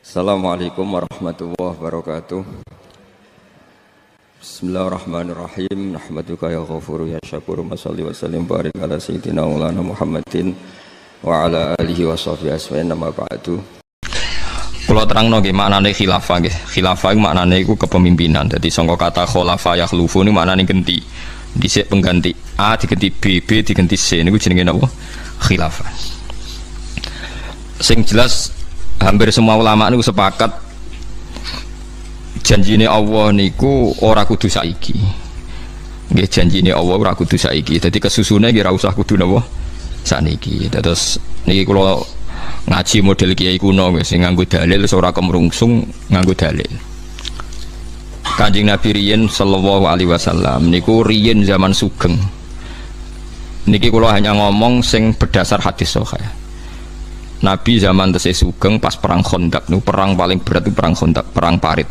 Assalamualaikum warahmatullahi wabarakatuh. Bismillahirrahmanirrahim. Nahmaduka ya ghafuru ya syakuru. Mashalli wa sallim barik ala sayyidina maulana Muhammadin wa ala alihi wa sahbihi asma'in nama ba'du. Kula terangno nggih maknane khilafah nggih. Khilafah iku maknane iku kepemimpinan. Dadi sangka kata khulafa yakhlufu niku maknane ganti. Dhisik pengganti A diganti B, B diganti C niku jenenge napa? Khilafah. Sing jelas hampir semua ulama niku sepakat janjine Allah niku ora kudu saiki. Nggih janjine Allah ora kudu saiki. Dadi kesusune nggih ora usah kudu napa sakniki. Terus niki kula ngaji model kiai kuno wis sing nganggo dalil ora kemrungsung nganggo dalil. Kanjeng Nabi riyen sallallahu alaihi wasallam niku riyen zaman sugeng. Niki kula hanya ngomong sing berdasar hadis sahih. Nabi zaman tesih sugeng pas perang Khandaq niku perang paling berat itu perang Khandaq, perang parit.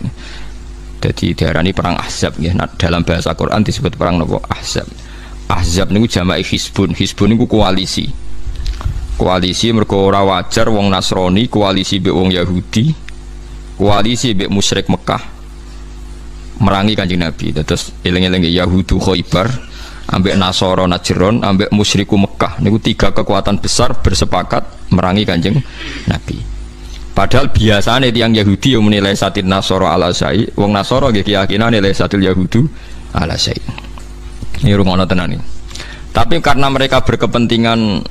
Jadi diarani perang Ahzab nggih. Nah, dalam bahasa Quran disebut perang napa? Ahzab. Ahzab niku jama'i Hizbun. Hizbun niku koalisi. Koalisi mergo ora wajar wong Nasrani koalisi mbek wong Yahudi, koalisi mbek musyrik Mekah merangi Kanjeng Nabi. Terus eling-eling Yahudu Khaibar ambek Nasara Najran ambek musyriku Mekah niku tiga kekuatan besar bersepakat merangi Kanjeng Nabi. Padahal biasanya tiang Yahudi yang menilai satin Nasara ala syai, wong Nasara nggih keyakinan nilai satil Yahudu ala syai. Ini rumono tenan iki. Tapi karena mereka berkepentingan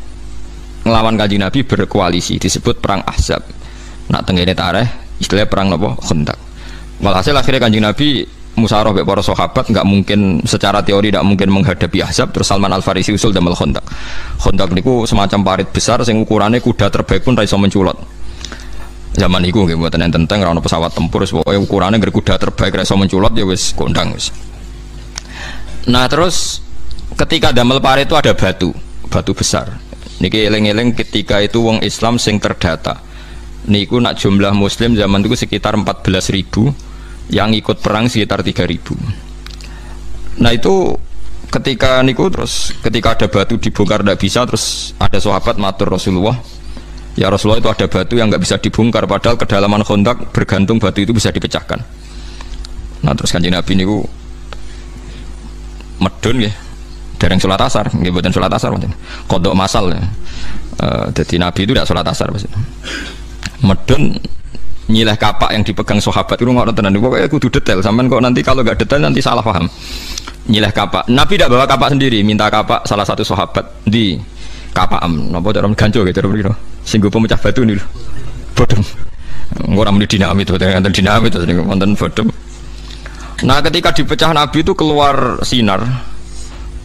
ngelawan Kanjeng Nabi berkoalisi disebut perang Ahzab. Nak tengene tareh istilahnya perang napa? Khandaq. Walhasil akhirnya Kanjeng Nabi musyawarah mbek para sahabat nggak mungkin secara teori tidak mungkin menghadapi Ahzab. Terus Salman Al Farisi usul damel Khandaq. Khandaq niku semacam parit besar sing ukurannya kuda terbaik pun ra iso menculot. Zaman niku nggih mboten enten ora ono pesawat tempur pokoke ukurane ngger kuda terbaik ra iso menculot ya wis kondang wis. Nah terus ketika damel parit itu ada batu besar. Niki eling-eling ketika itu wong Islam sing terdata. Niku nak jumlah muslim zaman itu sekitar 14.000. Yang ikut perang sekitar 3.000. Nah itu ketika niku terus ketika ada batu dibongkar tidak bisa, terus ada sahabat matur Rasulullah, ya Rasulullah itu ada batu yang nggak bisa dibongkar padahal kedalaman Khandaq bergantung batu itu bisa dipecahkan. Nah terus Kanjeng Nabi niku medun ya dereng salat asar, nggih mboten salat asar mboten. Qodok masal ya. Jadi Nabi itu tidak salat asar maksudnya. Medun nyileh kapak yang dipegang sahabat itu ngono tenan. Pokoknya kudu detail. Sampean kok nanti kalau enggak detail nanti salah paham. Nyileh kapak. Nabi tidak bawa kapak sendiri, minta kapak salah satu sahabat di kapak napa cara ganco gitu cara sing pemecah batu niku. Bodhem. Ora muni dinamit to, enten dinamit to niku wonten bodhem. Nah, ketika dipecah Nabi itu keluar sinar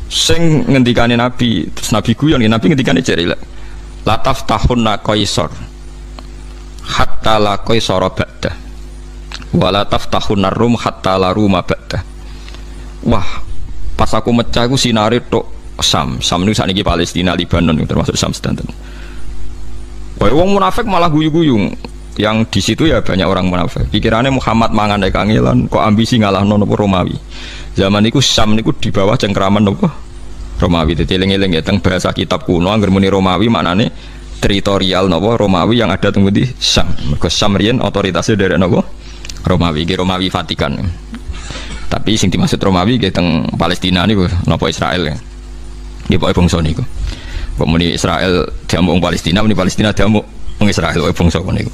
sing ngendikane Nabi, terus Nabi guyon, Nabi ngendikane jare lataf tahunna qaisar hatta la qaisara ba'da wala taftahun rum hatta la ruma ba'da. Wah pas aku mecah aku sinare tok Sam itu sakniki Palestina, Libanon termasuk Sam sedanten. Wah wong munafik malah guyu-guyu. Yang di situ ya banyak orang munafik. Pikirannya Muhammad mangan nek kangelan kok ambisi ngalahno napa Romawi. Zaman niku Sam niku di bawah cengkraman napa Romawi. Dadi eling-eling ya teng bahasa kitab kuno angger muni Romawi maknane teritorial napa Romawi yang ada tunggu di Syam. Mergo Syam riyen otoritasnya dari napa Romawi, iki Romawi Vatikan. Tapi sing dimaksud Romawi nggih teng Palestina niku napa Israel. Nggih pokoke bangsa niku. Kok muni Israel diamuk wong Palestina, muni Palestina diamuk wong Israel pokoke bangsa niku.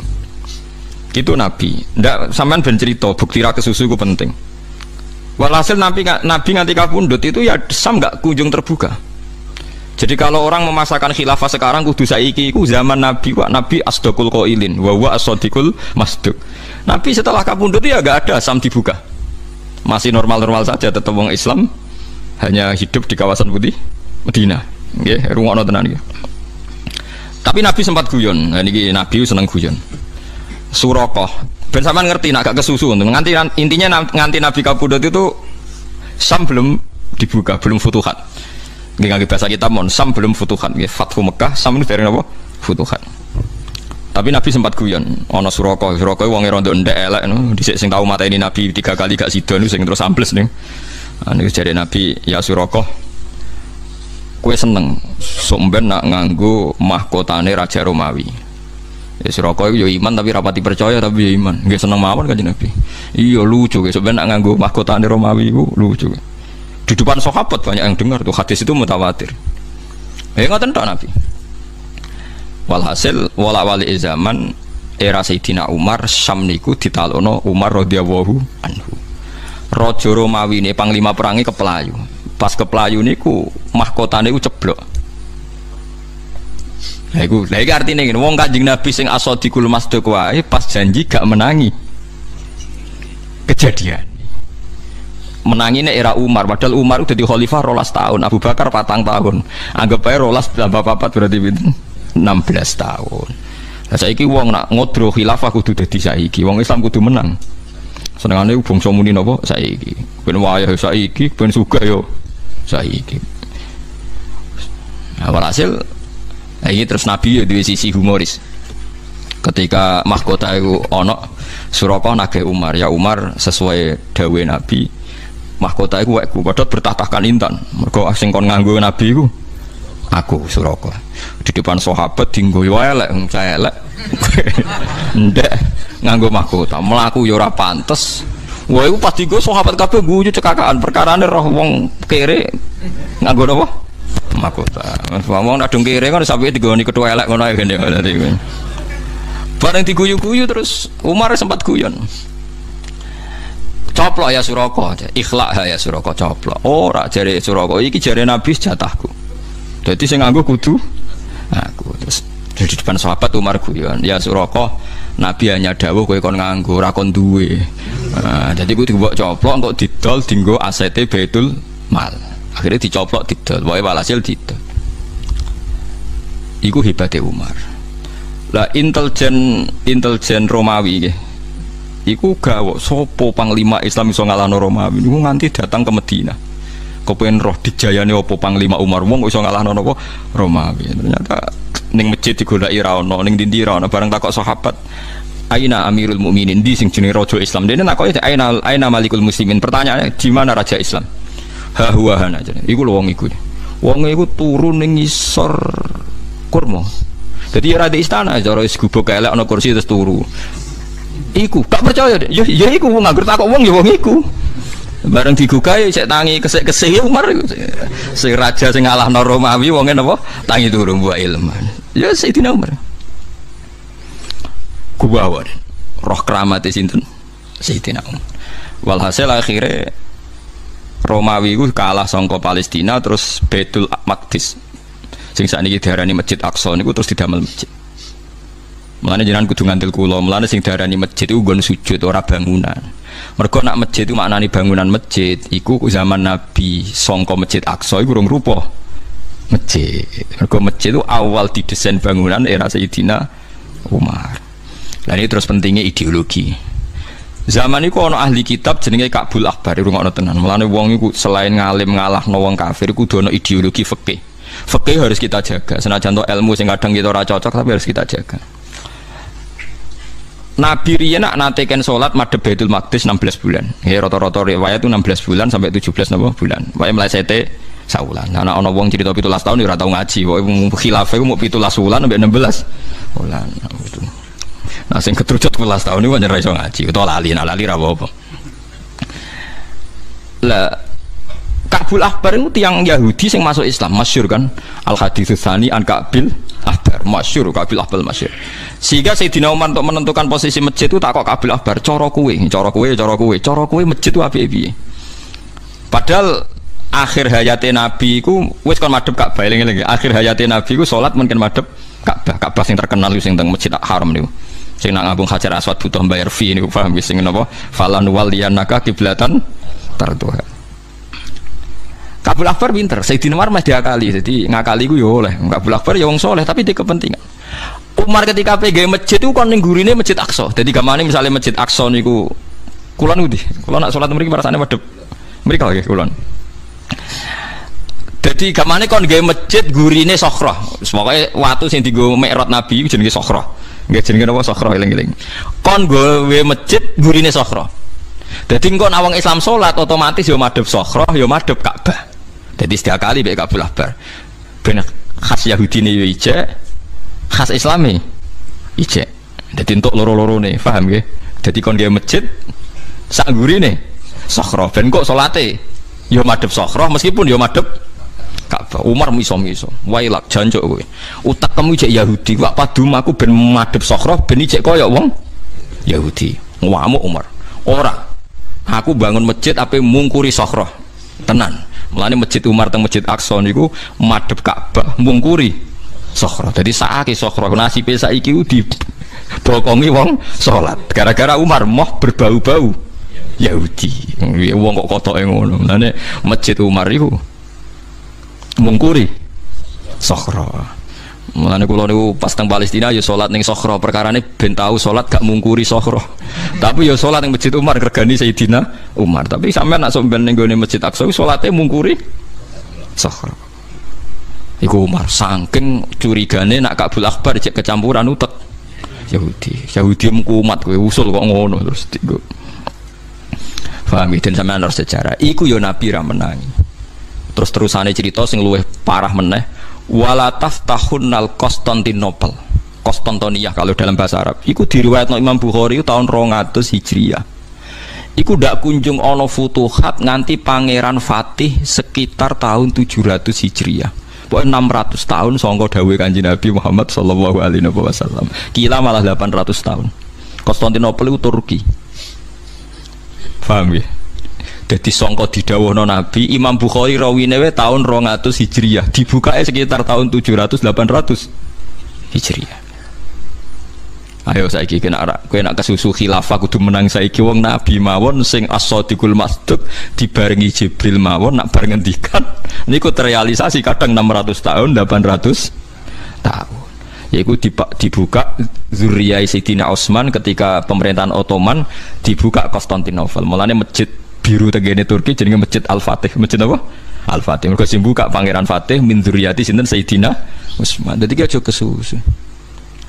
Gitu Nabi. Ndak sampean ben cerita bukti ra kesusu ku penting. Walhasil Nabi nganti kapundhut itu ya Syam enggak kunjung terbuka. Jadi kalau orang memasakkan khilafah sekarang kudu saiki iku zaman Nabi, Pak Nabi asdaqul qailin wa huwa as-sadiqul masduq. Nabi setelah kapundhut ya enggak ada Sam dibuka. Masih normal-normal saja tetap wong Islam hanya hidup di kawasan putih Madinah. Nggih, rungokno tenan iki. Tapi Nabi sempat guyon. Nah niki Nabi seneng guyon. Suraqah. Ben sampean ngerti nak gak kesusu nganti intinya nganti Nabi kapundhut itu Sam belum dibuka, belum futuhat. Nggih bahasa kita mon Sam belum futuhat nggih Fathu Mekah Sam itu dari napa futuhat. Tapi Nabi sempat guyon ana Suraqah wong rondo ndek elek dhisik sing tau mateni Nabi 3 kali gak sida niku sing terus ambles ning. Niku jare Nabi ya Suraqah kowe seneng sok mben nak nganggo mahkotane Raja Romawi. Ya Suraka iku ya iman tapi rapati percaya tapi ya iman. Nggih seneng mawon Kanjeng Nabi. Iya lucu ge sebenarnya nganggo mahkotane Romawi iku lucu. Di depan sahabat banyak yang dengar tuh hadis itu mutawatir. Ya ngoten tok Nabi. Walhasil wala-wali zaman era Sayyidina Umar Syam niku ditalono Umar radhiyallahu anhu. Raja Romawi ini panglima perangi kepelayu. Pas kepelayu niku mahkotane ku ceblok. Lah iku artine ngene, wong Kanjeng Nabi sing asodikul masduq wae pas janji gak menangi. Kejadian. Menangine era Umar, padahal Umar udah di khalifah 12 tahun, Abu Bakar 4 tahun. Anggap ae 12 tambah 4 berarti 16 tahun. Lah saiki wong nak ngodro khilafah kudu dadi saiki, wong Islam kudu menang. Senengane bangsa muni napa saiki. Ben wayah saiki, ben sugih yo saiki. Nah, walhasil ini terus Nabi ya duwe sisi humoris. Ketika mahkota itu ono Suraka nagih Umar, ya Umar sesuai dawuh Nabi, mahkota iku wekku padha bertatahkan intan. Mergo sing kon nganggo Nabi iku aku Suraka. Di depan sahabat dinggo yo elek, saya elek. Ndek nganggo mahkota, mlaku yo ora pantes. Wah iku pas dienggo sahabat kabeh guyu cekakaan, perkarane roh wong kere nganggo napa? Mahkota. Wong adung kere kan sampe digoni ketua elek ngono ae gene dadi. Bareng diguyu-guyu terus Umar sempat guyon. Coplok ya Suraka, ikhlak ya Suraka coplok. Ora jare Suraka iki jare Nabi jatahku. Dadi sing nganggo kudu aku. Terus di depan sahabat Umar guyon, ya Suraka Nabi hanya dawuh kowe kon nganggo ora kon duwe. Jadi kudu mbok coplok engko didol dienggo asete Baitul Mal. Akhirnya dicoplok didol, wae walhasil didol. Iku hebate Umar. Lah intelijen Romawi nggih. Iku gawe sapa panglima Islam iso ngalahno Romawi niku nganti datang ke Madinah. Kepen roh dijayane apa panglima Umar wong iso ngalahno napa Romawi. Ternyata ning masjid digolaki ra ono, ning ndi ra ono, bareng takok sahabat. Aina Amirul Mukminin di sing jenenge raja Islam. Dene takoki aina Malikul Muslimin. Pertanyaannya di mana raja Islam? Ha huwa hana jane. Iku lho wong iku. Wong iku turun ning ngisor kurma. Dadi ora di istana, cara wis gubuk elek ana kursi terus turu. Iku gak percaya deh. Ya iku wong nganggur takok wong ya wong iku. Bareng digugae sik tangi kesik-kesik Umar iku. Sing raja sing ngalahno Romawi wonge napa? Tangi turu mbok ilman. Ya Sayyidina Umar. Kuwawan. Roh keramate sinten? Sayyidina Umar. Walhasil akhirnya Romawi itu kalah sangka Palestina terus Baitul Maqdis sing sakniki diarani Masjid Aqsa niku terus didamel masjid. Mulane jenengan kudu ngandel kula, mulane sing diarani masjid iku nggon sujud ora bangunan. Mergo nak masjid itu maknane bangunan masjid iku zaman Nabi sangka Masjid Aqsa iku urung rupa masjid. Mergo masjid itu awal didesain bangunan era Sayyidina Umar. Lah ini terus pentingnya ideologi. Zaman itu ana ahli kitab jenenge Ka'bul Ahbar rungokno tenan. Mulane wong iku selain ngalim ngalahno wong kafir kudu ana ideologi fikih. Fikih harus kita jaga. Senajan to ilmu sing kadang kita ora cocok tapi harus kita jaga. Nabi riyen nak nateken salat madhep Baitul Maqdis 16 bulan. Ya rata-rata riwayat itu 16 bulan sampai 17 napa bulan. Wae mlesete saulan. Nah ana wong cerita 17 tahun ora tau ngaji. Pokoke khilafah iku mau 17 bulan sampai 16 bulan. Gitu. Nah sing ketrujut 11 tahun niku pancen ra iso ngaji. Utawa lali ra apa-apa. Lah Ka'bul Ahbar itu tiang Yahudi yang masuk Islam masyhur kan Al-Hadits Tsani an Ka'bil Ahbar masyhur Ka'bil Ahbar masyhur. Sehingga Sayyidina Umar untuk menentukan posisi masjid itu takok Ka'bil Ahbar cara kowe masjid itu apike piye. Padahal akhir hayate Nabi iku wis kon madhep Ka'bah eling-eling. Akhir hayate Nabi iku salat mungkin madhep Ka'bah sing terkenal sing teng Masjid Haram niku. Sing nak ngambung Hajar Aswad butuh bayar fee niku paham wis sing napa falan waliyannaka kiblatan tarduha. Ka'bul Ahbar pinter, Sayyidina Umar mesti diakali, jadi ngakali ku yo oleh. Ka'bul Ahbar ya wong soleh tapi di kepentingan. Umar ketika PG masjid itu kon ning gurine Masjid Aqsa. Jadi gamane misalnya Masjid Aqsa niku kulon nudi. Kulon nak salat mriki rasane madhep mriki nggih kulon. Jadi gamane kon gawe masjid gurine Sokhrah. Pokoke watu sing dienggo mikrot Nabi jenenge Sokhrah. Nggih jenenge napa Sokhrah eling-eling. Kon gawe masjid gurine Sokhrah. Dadi engko nek wong Islam salat otomatis yo madhep Sokhrah, yo madhep Ka'bah. Jadi setiap kali baik Ka'bul Ahbar ben khas Yahudi ini ijek khas Islami ijek Dadi entuk loro-lorone, paham nggih? Dadi kon nggih masjid sak gurine Sokhro ben kok salate ya madhep Sokhro meskipun ya madhep Ka'bah. Umar miso-miso. Wailak jancuk kowe. Utekmu jek Yahudi, wak padumaku ben madhep Sokhro ben jek kaya wong Yahudi. Ngamuk Umar. Ora. Aku bangun masjid ape mungkuri Sokhro. Tenan. Mulane masjid Umar teng Masjid Aqsa niku madhep Ka'bah mungkuri Sokhro. Dadi sakake Sokhro nasibe saiki di bokongi wong salat. Gara-gara Umar moh berbau-bau Yahudi. Wong kok kotoke ngono. Mulane masjid Umar iku mungkuri Sokhro. Mulane kula niku pas teng Palestina ya salat ning Sokhro, perkarane ben tau salat gak mungkuri Sokhro. Tapi ya salat ning Masjid Umar regani Sayyidina Umar. Tapi sampean nak sampean ning gone Masjid Aqsa salate mungkuri Sokhro. Iku Umar saking curigane nak Kabul Akbar cek kecampuran utek Yahudi. Yahudi mkumat kowe usul kok ngono terus digo. Paham iki sampean harus sejarah. Iku ya Nabi ra menangi. Terus terusane cerita sing luwih parah meneh, wala taftahunnal Konstantinopel. Konstantiniyah kalau dalam bahasa Arab. Iku diriwayatno Imam Bukhari tahun 200 Hijriah. Iku ndak kunjung ana futuhat nganti Pangeran Fatih sekitar tahun 700 Hijriah. Pokoke 600 tahun sangka dawuh Kanjeng Nabi Muhammad sallallahu alaihi wasallam. Kila malah 800 tahun. Konstantinopel itu Turki. Paham ya? Jadi sangka didhawuhna Nabi, Imam Bukhari rawine tahun 200 Hijriah, dibukake sekitar tahun 700 800 Hijriah. Ayo saiki kowe nak kesusu khilafah kudu menang saiki wong Nabi mawon sing as-sadiqul masduq dibarengi Jibril mawon nak bar ngendikan niku terrealisasi kadang 600 tahun 800 tahun. Yaiku dibuka zuriyah Sayyidina Utsman ketika pemerintahan Ottoman dibuka Konstantinopel. Mulane masjid biru tegene Turki jenenge Masjid Al-Fatih. Masjid apa? Al-Fatih. Mergo sing buka Pangeran Fatih min dzurriyyati sinten Sayyidina Utsman. Dadi aja kesusu.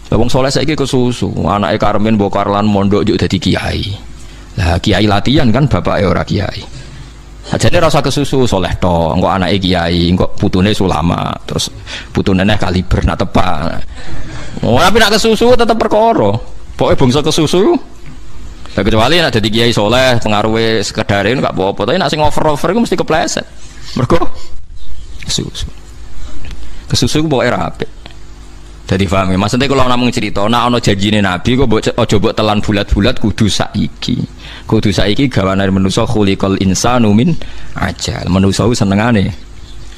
Lah wong saleh saiki kesusu, anake Karmen Bokar lan mondok yo dadi kiai. Lah kiai latihan kan bapake ora kiai. Ajane rasa kesusu saleh to, engko anake kiai, engko putune ulama, terus putune neh kaliber nak tepak. Oh, tapi nak kesusu tetep perkara. Pokoke bangsa kesusu lah kecuali nek dadi kiai soleh pengaruhe sekedare gak apa-apa, tapi nek sing over-over iku mesti kepleset. Mergo kesusu ku pokoke ra apik. Dadi paham ya, maksudnya kalau namung cerita nek ana janjine Nabi kok aja mbok telan bulat-bulat kudu saiki. Kudu saiki gawane manusa khuliqal insanu min ajal. Manusa senengane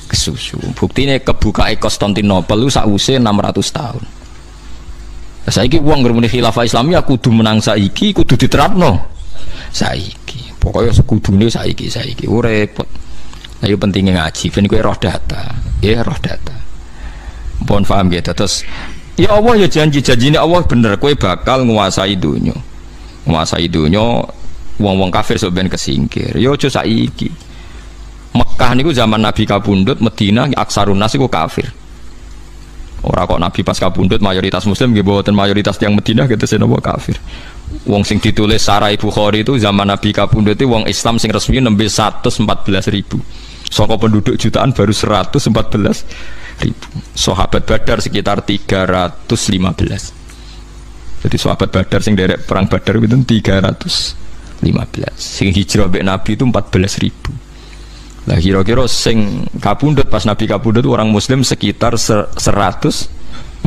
kesusu. Buktine kebukake Konstantinopel ku sakwise 600 tahun. Saiki wong ngremeni khilafah Islamiyah kudu menang saiki, kudu diterapno saiki. Pokoknya sekudune saiki repot. Lah yo pentinge ngaji ben kowe roh data. Ya roh data. Pun paham gitu. Terus ya Allah ya janji-janjine Allah bener kowe bakal nguasai dunya. Nguasai dunya wong-wong kafir sok ben kesingkir. Ya aja saiki. Mekah niku zaman Nabi kabundut, Madinah aksarun nas iku kafir. Ora kok Nabi pas kabundut mayoritas muslim nggih mboten mayoritas tiyang Madinah getese napa kafir. Wong sing ditulis Sahih Bukhari itu zaman Nabi kabundut itu wong Islam sing resmi nembe 114.000. Saka penduduk jutaan baru 114.000. Sahabat Badar sekitar 315. Jadi sahabat Badar sing derek perang Badar itu 315. Sing hijrah mbek Nabi itu 14.000. Lah kira-kira sing kabundut pas Nabi kabundut orang muslim sekitar 114.000.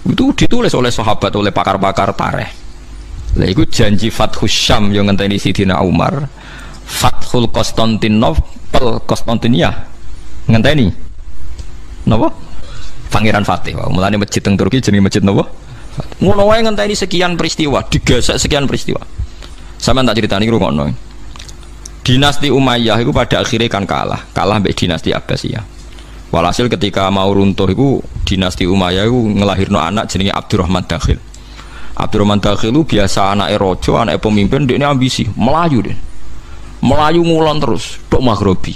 Itu ditulis oleh sahabat, oleh pakar-pakar tarikh. Lah iku janji Fathus Syam yang ngenteni Sidina Umar. Fathul Konstantinopel, Konstantinia ngenteni napa? Pangeran Fatih. Mulane masjid teng Turki jenenge masjid napa? Ngono wae ngenteni sekian peristiwa, digesek sekian peristiwa. Sampeyan tak critani ngrungokno. Dinasti Umayyah itu pada akhirnya kan kalah mbek dinasti Abbasiyah. Walhasil ketika mau runtuh itu dinasti Umayyah itu ngelahirno anak jenenge Abdurrahman Dakhil. Abdurrahman Dakhil itu biasa anake raja, anake pemimpin, dekne ambisi, melayu deh. Melayu ngulon terus, tok Maghribi.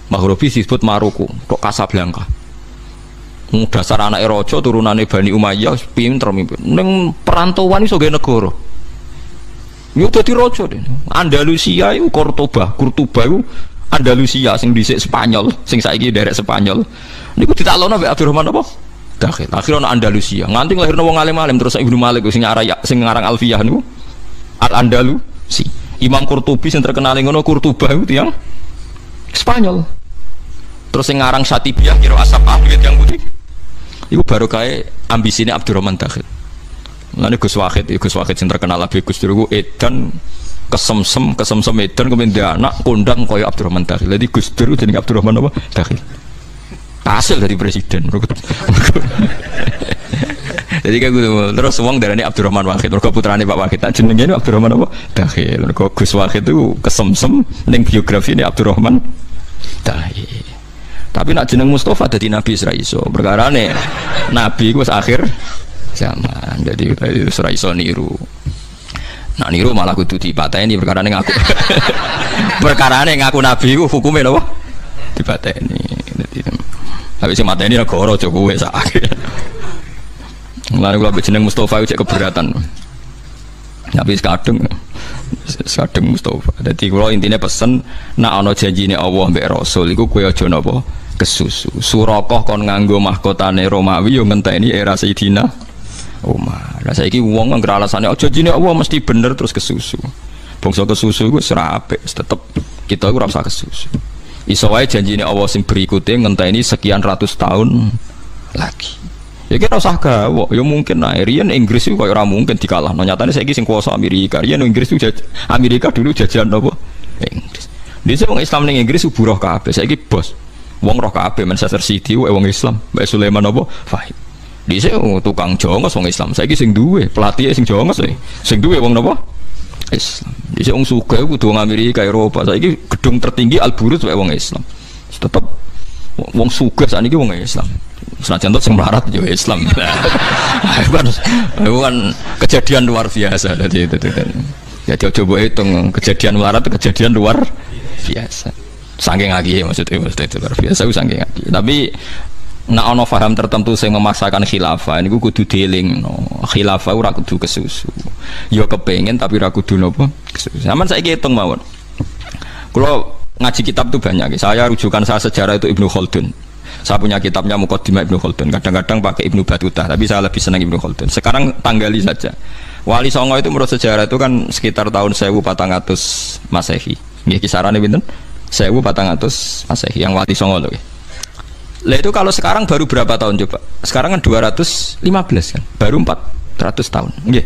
Maghribi disebut Maroko, tok Casablanca. Dasar anake raja turunane Bani Umayyah pinter mimpin. Ning perantauan iso gawe negara. Yo dadi raja deh. Andalusia itu Cordoba itu Andalusia sing dhisik Spanyol, sing saiki derek Spanyol. Niku ditaklono mbek Abdurrahman apa? Dakhil. Akhirnya ana Andalusia. Nganti lahirna wong alim-alim terus Ibnu Malik sing ngarang Alfiyah niku Al-Andalusi. Imam Qurtubi sing terkenal ngono Qurtubah itu tiyang Spanyol. Terus yang ngarang Syatibiyah kira asap ahli yang putih. Iku baru kae ambisine Abdurrahman Dakhil. Mulane Gus Wahid sing terkenal Abi Gus Dur edan kesemsem edan kemudian anak kondang kaya Abdurrahman Dakhil. Jadi Gus Dur jenenge Abdurrahman apa? Dakhil. Hasil dari presiden. Jadi kayak gitu. Terus wong darane Abdurrahman Wahid. Mergo putrane Pak Wahid. Tak jenenge Abdurrahman apa? Dakhil. Mergo Gus Wahid itu kesemsem ning biografi ini Abdurrahman Dakhil. Tapi nak jeneng Mustafa dadi nabi ora iso. Perkarane nabi ku wis akhir zaman. Jadi ora iso niru. Nak niru malah kudu dipateni perkarane ngaku. Perkarane ngaku nabi ku hukume napa? Dipateni. Dadi tapi sing mateni negara aja kowe sak akhir. Lan kula jeneng Mustafa cek keberatan. Tapi kadung Mustafa. Dadi kula intine pesen nak ana janjine Allah mbek Rasul iku kowe aja napa kesusu. Surakoh kon nganggo mahkotane Romawi yo ngenteni era Sayyidina Umar. Lah saiki wong anggere alasane aja janjine Allah mesti bener terus kesusu. Bangsa kesusu iku ora apik, tetep kita iku ora usah kesusu. Iso wae janjine Allah sing berikute ngenteni sekian ratus tahun lagi. Ya kita usah gawe, ya mungkin nah riyen Inggris itu kaya ora mungkin dikalahno. Nyatane saiki sing kuasa Amerika. Riyen Inggris itu Amerika dulu jajahan apa? Inggris. Dise wong Islam ning Inggris buruh kabeh. Saiki bos. Wong roh kabeh Manchester City wong Islam. Mbak Sulaiman apa? Fahid. Dise tukang jongos wong Islam. Saiki sing duwe pelatih sing jongos sing duwe wong napa? Islam. Dise wong sugih kudu wong Amerika, Eropa. Saiki gedung tertinggi Al Burj wong Islam. Tetep wong sugih sakniki wong Islam. Senajan to sing melarat yo Islam. Bukan kejadian luar biasa tadi itu. Jadi coba hitung kejadian melarat itu kejadian luar biasa. Saking lagi maksudnya itu luar biasa saking lagi. Tapi nek ana paham tertentu sing memaksakan khilafah niku kudu dieling no. Khilafah ora kudu kesusu. Yo kepengin tapi ora kudu napa kesusu. Sampeyan saiki hitung mawon. Kula ngaji kitab itu banyak. Saya rujukan saya sejarah itu Ibnu Khaldun. Saya punya kitabnya Muqaddimah Ibnu Khaldun. Kadang-kadang pakai Ibnu Battuta, tapi saya lebih senang Ibnu Khaldun. Sekarang tanggali saja. Wali Songo itu menurut sejarah itu kan sekitar tahun 1400 Masehi. Nggih kisarannya pinten? 1400 Masehi yang Wali Songo itu. Lah itu kalau sekarang baru berapa tahun coba? Sekarang kan 215 kan. Baru 400 tahun. Nggih.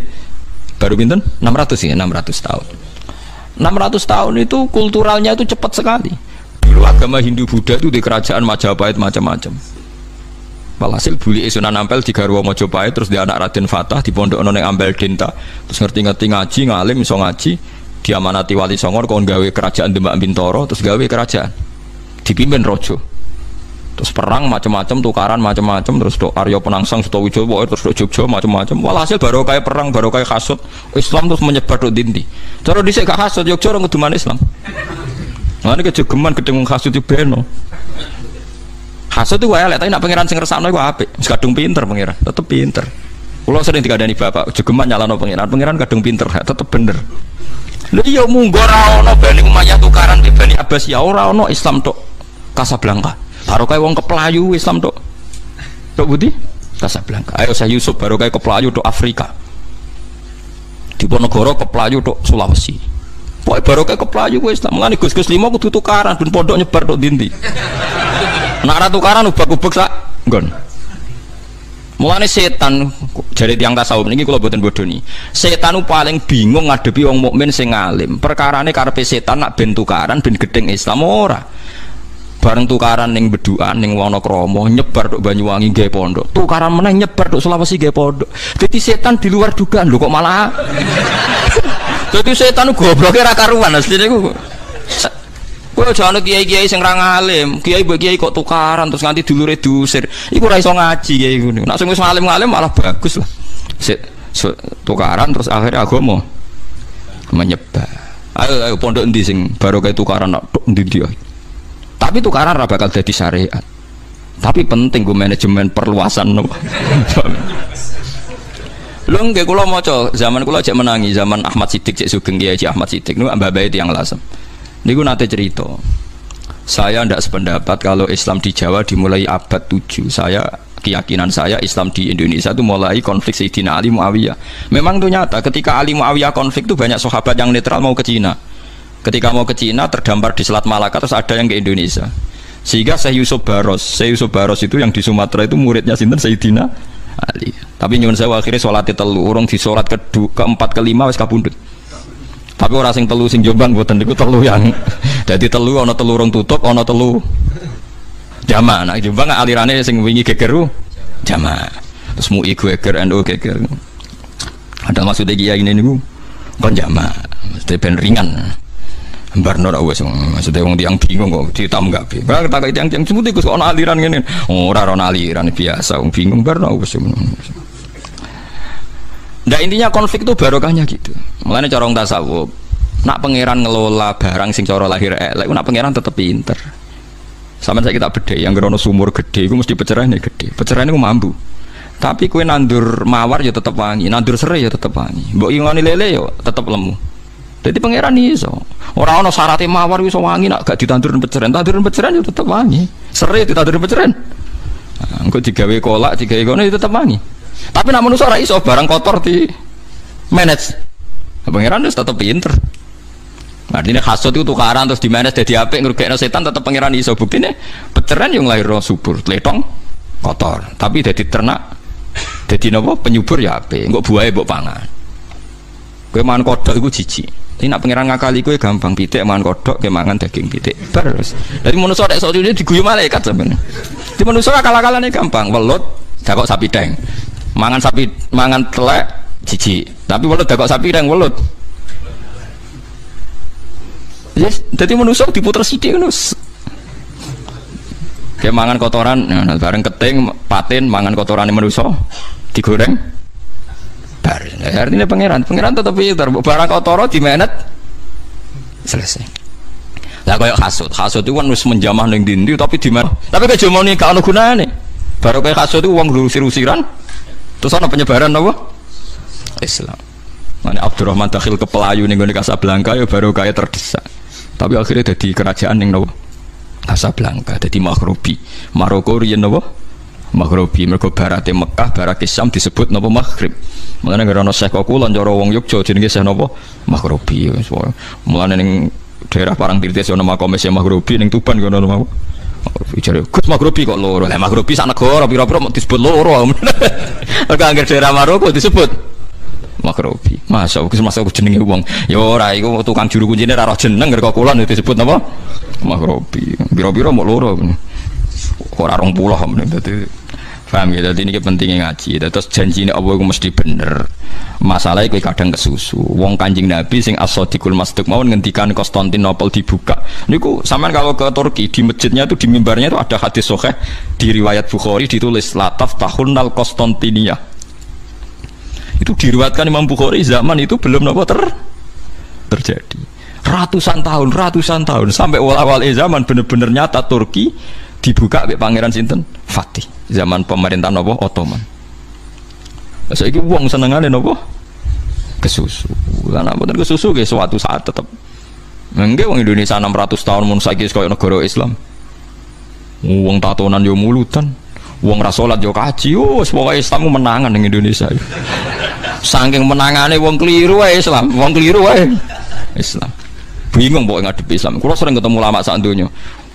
Baru pinten? 600 ya, 600 tahun. 600 tahun itu kulturalnya itu cepat sekali. Dulu agama Hindu Buddha itu di kerajaan Majapahit macam-macam. Walhasil buli Sunan Ampel di Garwa Majapahit terus di anak Raden Fatah di pondok noneng Ampel Denta terus ngerti-ngerti ngaji ngalim iso ngaji diamanati Wali Songo kon gawe kerajaan Demak Bintoro terus gawe kerajaan dipimpin rojo terus perang macam-macam tukaran macam-macam terus do Arya Penangsang Sutawijoyo terus do Jogja macam-macam. Walhasil baru kayak perang baru kayak hasud Islam terus menyebar do dinti. Cara dhisik gak hasud Jogja orang keduman Islam. Mana kejogeman gedeng hasud itu beno. Hasud itu wae lek tapi nak pangeran sing ngersakno iku apik. Wis kadung pinter pangeran, tetep pinter. Kula sering dikandani bapak, jogeman nyalano pangeran kadung pinter, tetep bener. Lha iya munggo ora ono Bani Umayyah tukaran be Bani Abbas ya ora ono Islam tok Casablanca. Baru kae wong keplayu Islam tok. Tok budi Casablanca. Ayo saya Yusuf baru kae keplayu tok Afrika. Diponegoro keplayu tok Sulawesi. Pokoke baru kayak keplayu gue Islam. Mulane Gus-gus limo kudu tukaran ben pondok nyebar tok ndi. Nek ora tukaran ubak-ubek sak nggon. Mulane setan jare tiyang tasawuf niki kula boten bodoni. Setan paling bingung ngadepi wong mukmin sing alim. Perkarane karepe setan nak ben tukaran ben gedeng Islam ora. Bareng tukaran ning Bedukan ning Wonokromo nyebar tok Banyuwangi gawe pondok. Tukaran meneh nyebar tok Sulawesi gawe pondok. Dadi setan di luar dugaan lho kok malah jadi setan gobloke ra karuan asline ku. Kowe aja ana kiai-kiai sing ra ngalim, kiai mbok kiai kok tukaran terus nganti dulure diusir. Iku ora iso ngaji kiai ngono. Nek sing wis ngalim-ngalim malah bagus lah. Tukaran terus akhirnya agama menyebar. Ayo pondok endi sing baru kayak tukaran tok ndi. Tapi tukaran ra bakal dadi syariat. Tapi penting gue manajemen perluasan no. Lho nggih kula maca zaman kula cek menangi zaman Ahmad Siddiq cek Sugeng Kiai Ahmad Siddiq niku mbah-mbah tiyang Lasem. Niku nate cerita. Saya ndak sependapat kalau Islam di Jawa dimulai abad 7. Saya keyakinan saya Islam di Indonesia itu mulai konflik Sayyidina Ali Muawiyah. Memang itu nyata, ketika Ali Muawiyah konflik itu banyak sahabat yang netral mau ke Cina. Ketika mau ke Cina terdampar di Selat Malaka, terus ada yang ke Indonesia. Sehingga Syekh Yusuf Baros itu yang di Sumatera itu muridnya sinten Sayyidina Ali. Tapi nyuwun sewu akhirnya sholatnya telu, urung di sholat keempat kelima wis kabundut. Tapi orang sing telu sing Jombang mboten niku telu yang jadi telu ana telu urung tutup, ana telu jamaah. Nah Jombang alirane sing wingi geger jamaah. Terus MUI geger, NU geger. Ada maksudnya kiai ini niku kon jamaah, mesti ben ringan. Barno ra wis maksudnya wong tiyang bingung kok ditambah. Ora tak tiyang semut iku kok ana aliran ngene. Ora ana aliran biasa wong bingung barno wis. Nah intinya konflik itu barokahnya gitu. Mulane cara tasawuf, nak pangeran ngelola barang sing cara lahir elek, nak pangeran tetep pinter. Sampeyan saiki tak bedhe, yang ngerono sumur gede iku mesti pecerahane gede. Pecerahane ku mambu. Tapi kowe nandur mawar ya tetep wangi, nandur serai ya tetep wangi. Mbok ingoni lele ya tetep lemu. Jadi pangeran iso. Ora ana syaratnya mawar iso wangi nak gak ditandurin peceran. Tandurin peceran ya tetep wangi. Serai ditandurin peceran. Nah, engko digawe kolak, digawe kono ya tetep wangi. Tapi nak manusia ora iso barang kotor di manage. Pangeran wis tetep pinter. Artinya hasud itu tukaran terus di manage dadi apik ngrugekno setan tetep pangeran iso. Buktine peceran yang lahirno subur, tletong kotor. Tapi dadi ternak dadi napa penyubur ya apik. Engko buahe mbok pangan. Kowe mangan kodhok iku jijik. Tapi nak pangeran ngakali kowe gampang pitik mangan kodhok, kowe mangan daging pitik. Terus. Dadi manusia nek sok diguyu malaikat sampeyan. Di manusia akal-akalane gampang, welut dakok sapi deng. Mangan sapi, mangan telek, jijik. Tapi welut dakok sapi deng welut. Yes, jadi manusia diputer sithik ngono. Kayak mangan kotoran, nah, bareng keting, patin, mangan kotorane manusia, digoreng. Bar. Nah, artinya pangeran tetap pinter. Barang kotor dimenet, selesai. Lah kayak hasud itu kan wis menjamah ning dindi tapi dimen. Tapi kejamane gak ono gunane. Baru kayak hasud itu wong usir-usiran. Terus ana penyebaran apa? Islam. Mane Abdurrahman Dakhil ke Pelayu ning gone Casablanca ya baru kaya terdesak. Tapi akhirnya jadi kerajaan ning napa? Casablanca, jadi Maghribi. Maroko riyen napa? Maghribi. Mergo barate Mekah, barate Syam disebut napa Maghrib. Mulane ngerono Syekh Kulon cara wong Yogya jenenge Syekh napa? Maghribi. Mulane ning daerah Parangtritis ana makome Syekh Maghribi ning Tuban kono napa? Ijare Gus Maghribi kok loro. Lah Maghribi sak negara pira-pira disebut loro. Mergo angger daerah Maroko disebut Maghribi. Masuk jenenge wong. Ya ora iku tukang juru kuncine ora roh jeneng ngerko kulon disebut napa? Maghribi. Pira-pira mok loro. Ora 20 dadi paham ya, dadi niki pentingnya ngaji. Terus janjine Allah iku mesti bener. Masalah kowe kadang kesusu. Wong Kanjeng Nabi sing as-sadiqul masduq mawon ngendikan Konstantinopel dibuka. Niku sampean kalau ke Turki di masjidnya itu di mimbarnya itu ada hadis sahih di riwayat Bukhari ditulis lataf tahunnal Konstantinia. Itu diriwayatkan Imam Bukhari zaman itu belum terjadi. Ratusan tahun sampai awal zaman bener-bener nyata Turki dibuka oleh Pangeran sinten Fatih zaman pemerintahan apa Ottoman. Saiki wong senengane napa kesusu. Lan mboten kesusu ge suatu saat tetep. Nggih wong Indonesia 600 tahun mun saiki kaya negara Islam. Wong tatonan yo mulutan, wong ra salat yo kaji. Wis pokoke Islam menangan ning Indonesia. Saking menangane wong keliru wae Islam, wong keliru wae Islam. Bingung pokoke ngadepi Islam. Kulo sering ketemu ulama sak donya.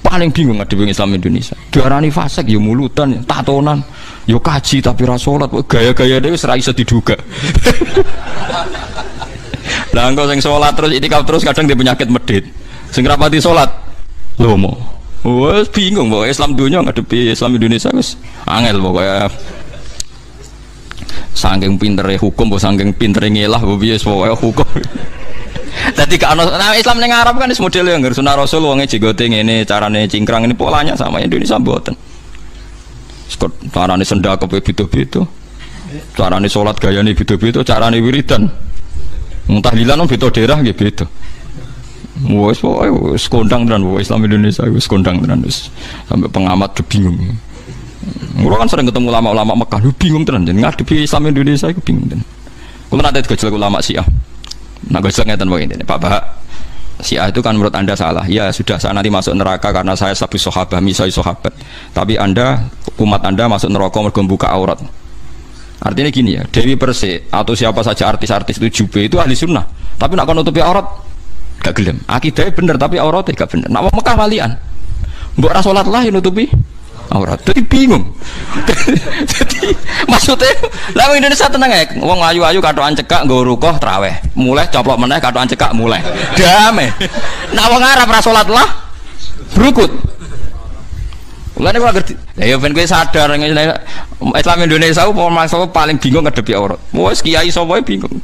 Paling bingung ngadepi Islam Indonesia. Diarani fasik yo mulutan, tatonan, yo kaji tapi ra salat. Gaya-gayane wis ra iso diduga. Lah engko sing salat terus itikaf terus kadang dia penyakit medit. Sing rapati salat lomo. Wes bingung pokoke Islam donya ngadepi Islam Indonesia wis angel pokoke. Saking pintere hukum, saking pintere ngelah, piye pokoke hukum. Dadi gak ono Islam ning Arab kan wis model yang Sunah Rasul wonge jenggote ngene, carane cingkrang ini polanya sama Indonesia mboten. Carane sendakep beda-beda. Carane salat gayane beda-beda, carane wiridan. Tahlilan beda daerah nggih beda. Wes pokoke wis kondang tenan Islam Indonesia wis kondang tenan wis sampai pengamat bingung. Kulo kan sering ketemu ulama-ulama Mekah, bingung tenan jeneng ngadepi Islam Indonesia iku bingung tenan. Kulo nate digojlok ulama Syiah. Nah gojlok ngeten wae intine, Pak Bah. Syiah itu kan menurut Anda salah. Ya sudah, saya nanti masuk neraka karena saya sabu sahabat, misai sahabat. Tapi Anda, umat Anda masuk neraka mergo buka aurat. Artinya gini ya, Dewi Persik atau siapa saja artis-artis itu jube itu ahli sunnah. Tapi nak nutupi aurat gak gelem. Akidahnya bener tapi auratnya gak bener. Nak Mekah walian. Mbok ra salat lah nutupi aurat. Jadi bingung. Jadi maksudnya lah Indonesia tenang ya. Wong ayu-ayu katokan cekak nggo rukuh traweh. Mulai coplok meneh katokan cekak mulai. Damai. Nak wong Arab ra salat lah berukut. Mulane kok ngerti. Lah ya ben kowe sadar Islam Indonesia ku paling bingung ngadepi aurat. Wes kiai sapa bingung.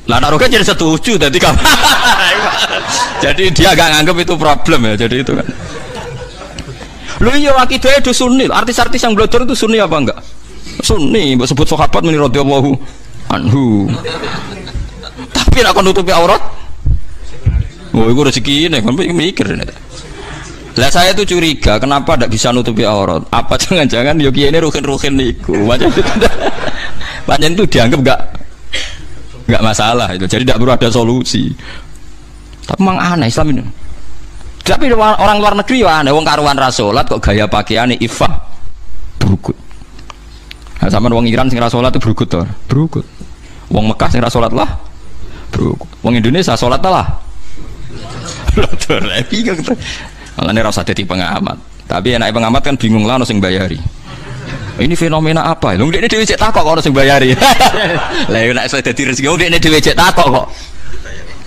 Lah nak rukuh jadi setuju dadi jadi dia gak nganggep itu problem ya. Jadi itu kan. Lu iya akidahnya itu sunni. Artis-artis yang belajar itu sunni apa enggak? Sunni, mbok sebut sahabat muni radhiyallahu anhu. Tapi nek kon nutupi aurat. Oh, iku rezeki ini, kon mikir. Lah saya tuh curiga, kenapa ndak bisa nutupi aurat? Apa jangan-jangan yo kiye ini ruhin-ruhin niku. Macam itu dianggap enggak masalah itu. Jadi tidak perlu ada solusi. Tapi memang aneh Islam ini. Tapi orang luar negeri ya aneh, wong karuan rasolat kok gaya pakaiane ifah berukut. Nah, sama wong Iran sing rasolat itu berukut to, berukut. Wong Mekah sing rasolat lah berukut. Wong Indonesia salat lah. Lotor lagi kan. Malane ra usah dadi pengamat. Tapi enak pengamat kan bingung lah ono sing bayari. Ini fenomena apa? Lho ndekne dhewe cek takok kok ono sing bayari. Lah nek iso dadi rezeki wong ndekne dhewe cek takok kok.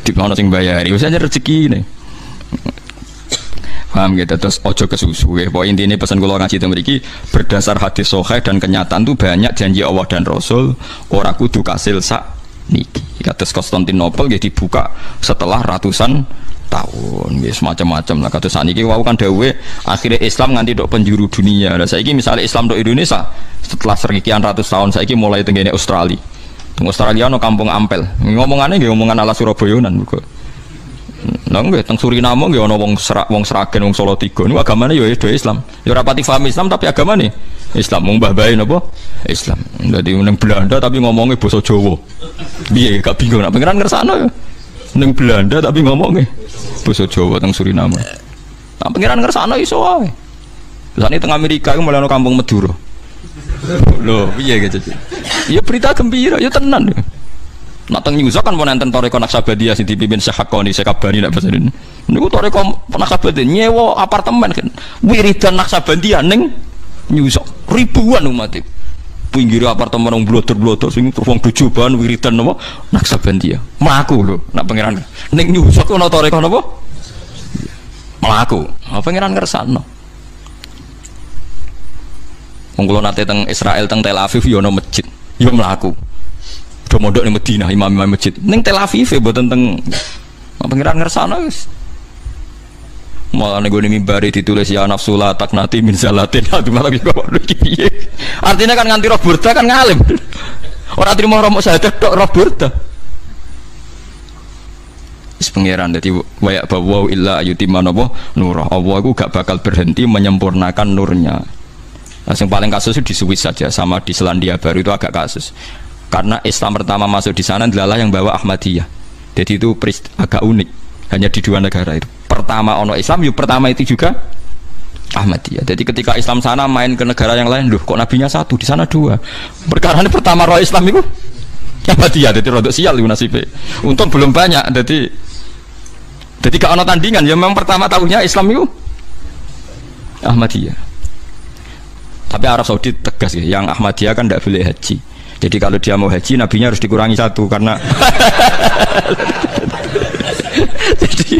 Di ono sing bayari, wis aja rezekine. Paham gitu, terus ojo kesusu ya. Poin intinya pesan kula ngaji teng mriki berdasar hadis sahih dan kenyataan tuh banyak janji Allah dan Rasul ora kudu kasil sak niki. Kados Konstantinopel nggih dibuka setelah ratusan tahun, nggih semacam-macam lah. Kados saniki wau kan dawuhe akhirnya Islam nganti tok penjuru dunia. Lah saiki misalnya Islam tok Indonesia setelah sekian ratus tahun saiki mulai tenggene Australia. Teng Australia ono kampung Ampel. Ngomongane nggih omongan ala Surabayanan kok. Nah nggih teng Suriname nggih ana wong Sragen wong Solo Tigo niku agamane ya Islam. Ya ora pati paham Islam tapi agamane Islam. Wong Mbah Bae napa? Islam. Dadi ning Belanda tapi ngomongnya basa Jawa. Piye gak bingung nek pengiran ngersano ya. Ning Belanda tapi ngomongnya basa Jawa teng Suriname. Nah pengiran ngersano iso wae. Sane teng Amerika iku mulai ana kampung Madura. Lho, piye gitu. Ya berita gembira, ya tenan ya. Nak teng New York kan mau nonton Toreko Naksabandiyah sing dipimpin Syekh Hakoni Sekabani nek bahasa ini. Niku Toreko Naksabandiyah nyewa apartemen kan. Wiridan Naksabandiyah ning New York ribuan umat itu. Pinggir apartemen wong blotor-blotor sing wong dojoban wiridan napa Naksabandiyah. Mlaku lho nak pangeran. Ning New York ana Toreko napa? Mlaku. Pangeran ngersakno. Wong kula nate teng Israel teng Tel Aviv yo ana masjid. Yo mlaku. Do mondok ning Madinah imam-imam masjid. Ning Tel Aviv e mboten teng pengiran ngersana wis. Malah ning gone mimbari ditulis ya nafsula taknati min zalatin. Aduh malah kok piye. Artinya kan nganti roh burda kan ngalim. Ora trimo romo syahadat tok roh burda. Wis pengiran dadi waya bawa illa ayutimma napa nurah. Allah iku gak bakal berhenti menyempurnakan nurnya. Nah, yang paling kasus itu di Swiss saja sama di Selandia Baru itu agak kasus. Karena Islam pertama masuk di sana adalah yang bawa Ahmadiyah. Jadi itu agak unik. Hanya di dua negara itu. Pertama ono Islam, yuk pertama itu juga Ahmadiyah. Jadi ketika Islam sana main ke negara yang lain, loh kok nabinya satu, di sana dua. Perkara ini pertama roh Islam itu Ahmadiyah. Jadi rodok sial itu nasibnya. Untung belum banyak. Jadi gak ono tandingan. Ya memang pertama tahunya Islam itu Ahmadiyah. Tapi Arab Saudi tegas ya, yang Ahmadiyah kan tidak boleh haji. Jadi kalau dia mau haji, nabinya harus dikurangi satu karena jadi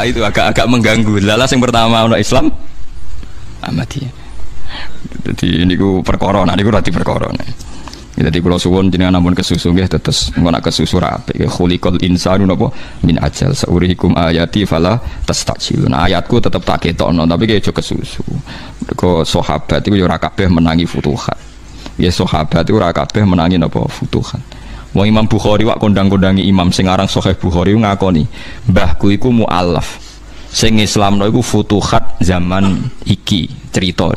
itu agak mengganggu. Lalas yang pertama ono Islam Ahmadiyah. Jadi ini ku perkara, nah niku rati perkara. Jadi kula suwun jenengan ampun kesusu nggih tetes engko nak kesusu ra apik. Khuliqal insanu napa min ajal saurihikum ayati fala tastajilun. Ayatku tetep tak ketokno tapi aja kesusu. Mergo sahabat iku ya ora kabeh menangi futuhat. Ya sahabat iku ora kabeh menangi napa futuhat. Wong Imam Bukhari wak kondang-kondangi imam sing aran Sahih Bukhari ngakoni, mbahku iku mualaf. Sing Islamno iku futuhat zaman iki cerita.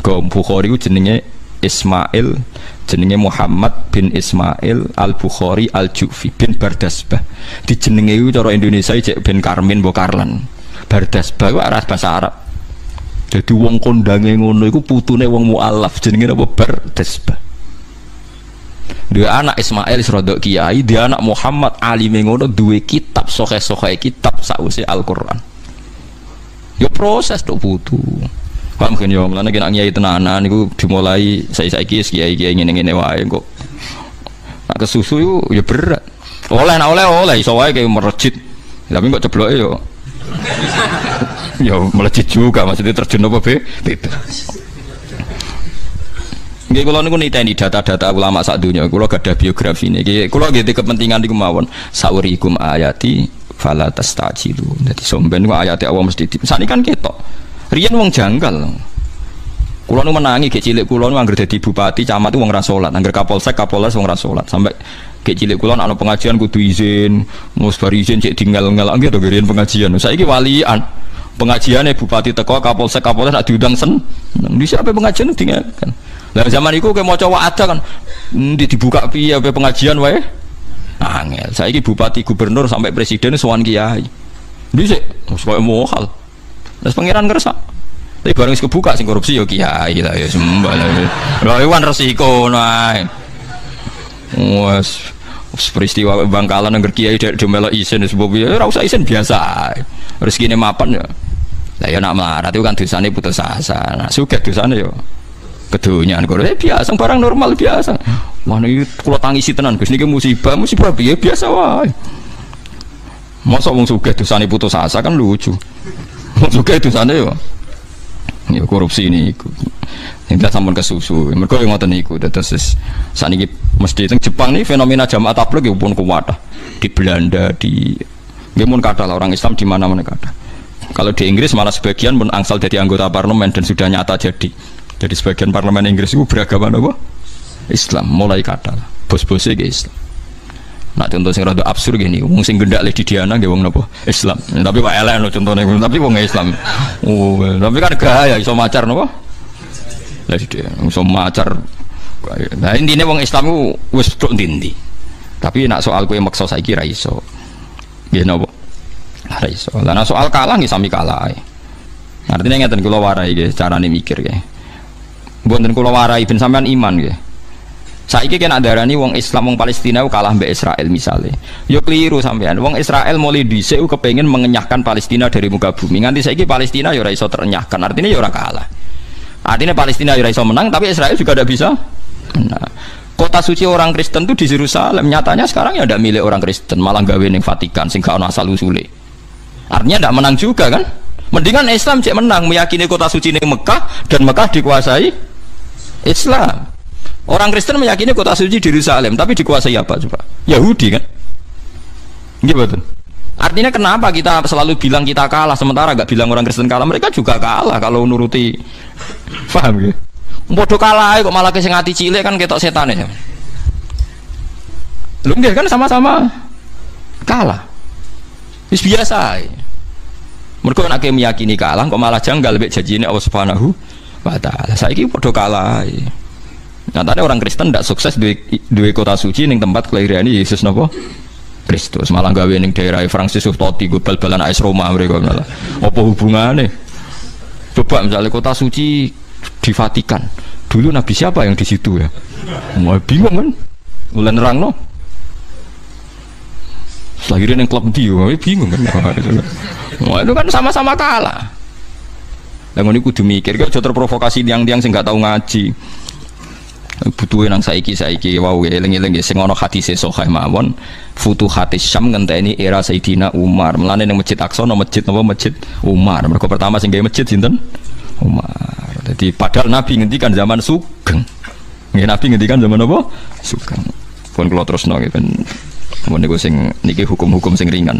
Go Bukhari ku jenenge Ismail, jenenge Muhammad bin Ismail Al-Bukhari Al-Ju'fi bin Bardasbah. Dijenenge iku cara Indonesia cek bin Karmin mbok Karlan. Bardasbah iku arah bahasa Arab. Jadi wong kondange ngono iku putune wong mualaf jenenge apa Bardasbah. Dua anak Ismail serodok kiai, dia anak Muhammad alime ngono duwe kitab sahih-sahih kitab sausé Al-Qur'an. Yo proses tok putu. Paham kan yo, mulane nek kiai tenanan niku dimulai saiki kiai-kiai ngene-ngene wae kok. Nak kesusu yo ya berat. Oleh iso wae kayak merejit. Tapi kok cebloke yo. Yo melejit juga maksudnya terjun apa bebas. Nggih kula niku niteni data-data ulama sak donya. Kula gadah biografi niki. Kula nggih kepentingan niku mawon saurikum ayati fala tastajilu. Dadi somben ku ayate Allah mesti sakniki kan ketok. Riyen wong janggal. Kula nu menangi gek cilik kula nu anggere dadi bupati camat wong ra salat, anggere kapolsek kapolres wong ra salat. Sampai gek cilik kula ana pengajian kudu izin, mus bar izin cek tinggal-ngal nggih to riyen pengajian. Saiki walian. Pengajiane bupati teko kapolsek kapolres nak diundang di siapa pengajian tinggalkan. Lah zaman iku kowe maca wa'ada kan dibuka piye pengajian wae. Angel. Saiki bupati gubernur sampai presiden sowan kiai. Dhisik wis koyo mohal. Terus pangeran ngerasa. Tapi bareng wis kebuka sing korupsi ya kiai lah ya sembah. Lah iwan resiko nae. Wes peristiwa Bangkalan nang kiai dek melok isin sebab ya ora usah isin biasa. Rezekine mapan ya. Lah ya nak melarat itu kan dosane putus asa. Nah, sugih dosane ya kedonyaan kok biasa barang normal biasa. Wah niki kula tangisi tenan Gus niki musibah piye biasa wae. Masa wong sugih dosane putus asa kan lucu. Wong sugih dosane ya korupsi niku. Tidak sampun kesusu. Mergo ngoten niku terus saniki mesti teng Jepang nih fenomena jamaah tabligh pun kuat. Di Belanda di nggih mun kathah orang Islam di mana-mana kathah. Kalau di Inggris malah sebagian pun angsal jadi anggota parlemen dan sudah nyata jadi. Jadi sebagian parlemen Inggris itu beragama apa? Islam, mulai kata bos-bosnya ke Islam. Nah contoh sing rada absurd gini, wong sing gendak le di Diana nggih wong napa? Islam. Tapi kok elek lho contone, tapi wong Islam. Oh, tapi kan gaya iso macar napa? Lah dia iso macar. Nah intine wong Islam ku wis tok ndi. Tapi nak soal kowe maksa saiki ra iso. Nggih napa? Ra iso. Lah nak soal kalah nggih sami kalah ae. Artinya ngeten kula warai nggih carane mikir nggih. Mboten kula warai ben sampean iman nggih. Saiki kena darani wong Islam wong Palestina kalah mbek Israel misale. Yo keliru sampean. Wong Israel mulai dhisik kepengin mengenyahkan Palestina dari muka bumi. Nganti saiki Palestina yo ora iso terenyahkan. Artinya yo ora kalah. Artinya Palestina yo ora iso menang tapi Israel juga tidak bisa. Nah, kota suci orang Kristen itu di Yerusalem. Nyatanya sekarang ya ada milik orang Kristen, malah gawe ning Vatikan sing gak ono asal usule. Artinya tidak menang juga kan? Mendingan Islam cek menang meyakini kota suci ning Mekah dan Mekah dikuasai Islam. Orang Kristen meyakini kota suci di Yerusalem, tapi dikuasai apa coba? Yahudi kan? Gitu. Artinya kenapa kita selalu bilang kita kalah, sementara gak bilang orang Kristen kalah? Mereka juga kalah kalau nuruti. Paham ya? Bodoh kalah kok malah sing ati cilik kan ketok setan ya. Lho nggih kan sama-sama kalah. Wis biasa. Mergo nek meyakini kalah kok malah janggal mek janjine Allah Subhanahu wa taala. Saiki padha kalah. Nyatane orang Kristen ndak sukses duwe kota suci ning tempat kelahiran Yesus napa? Kristus. Malah gawe ning daerah Francis Totti go bal-balan AS Roma mereka malah. Apa hubungane? Coba misalnya kota suci di Vatikan. Dulu nabi siapa yang di situ ya? Mau bingung kan? Mulai nerangno. Lahirin yang klub dia, bingung kan? Wah, itu kan sama-sama kalah. Lah ngono kudu mikir, kok aja terprovokasi tiang-tiang sing gak tau ngaji. Butuhe nang saiki wau eling-eling sing ana hadise sahih mawon, Futuhatis Syam ngenteni era Sayyidina Umar. Mulane ning Masjid Aqsa ana masjid napa Masjid Umar. Mergo pertama sing gawe masjid sinten? Umar. Jadi padahal Nabi ngendikan zaman Sugeng. Nggih Nabi ngendikan zaman apa? Sugeng. Pun kula terusno nggih ben niku sing niki hukum-hukum sing ringan.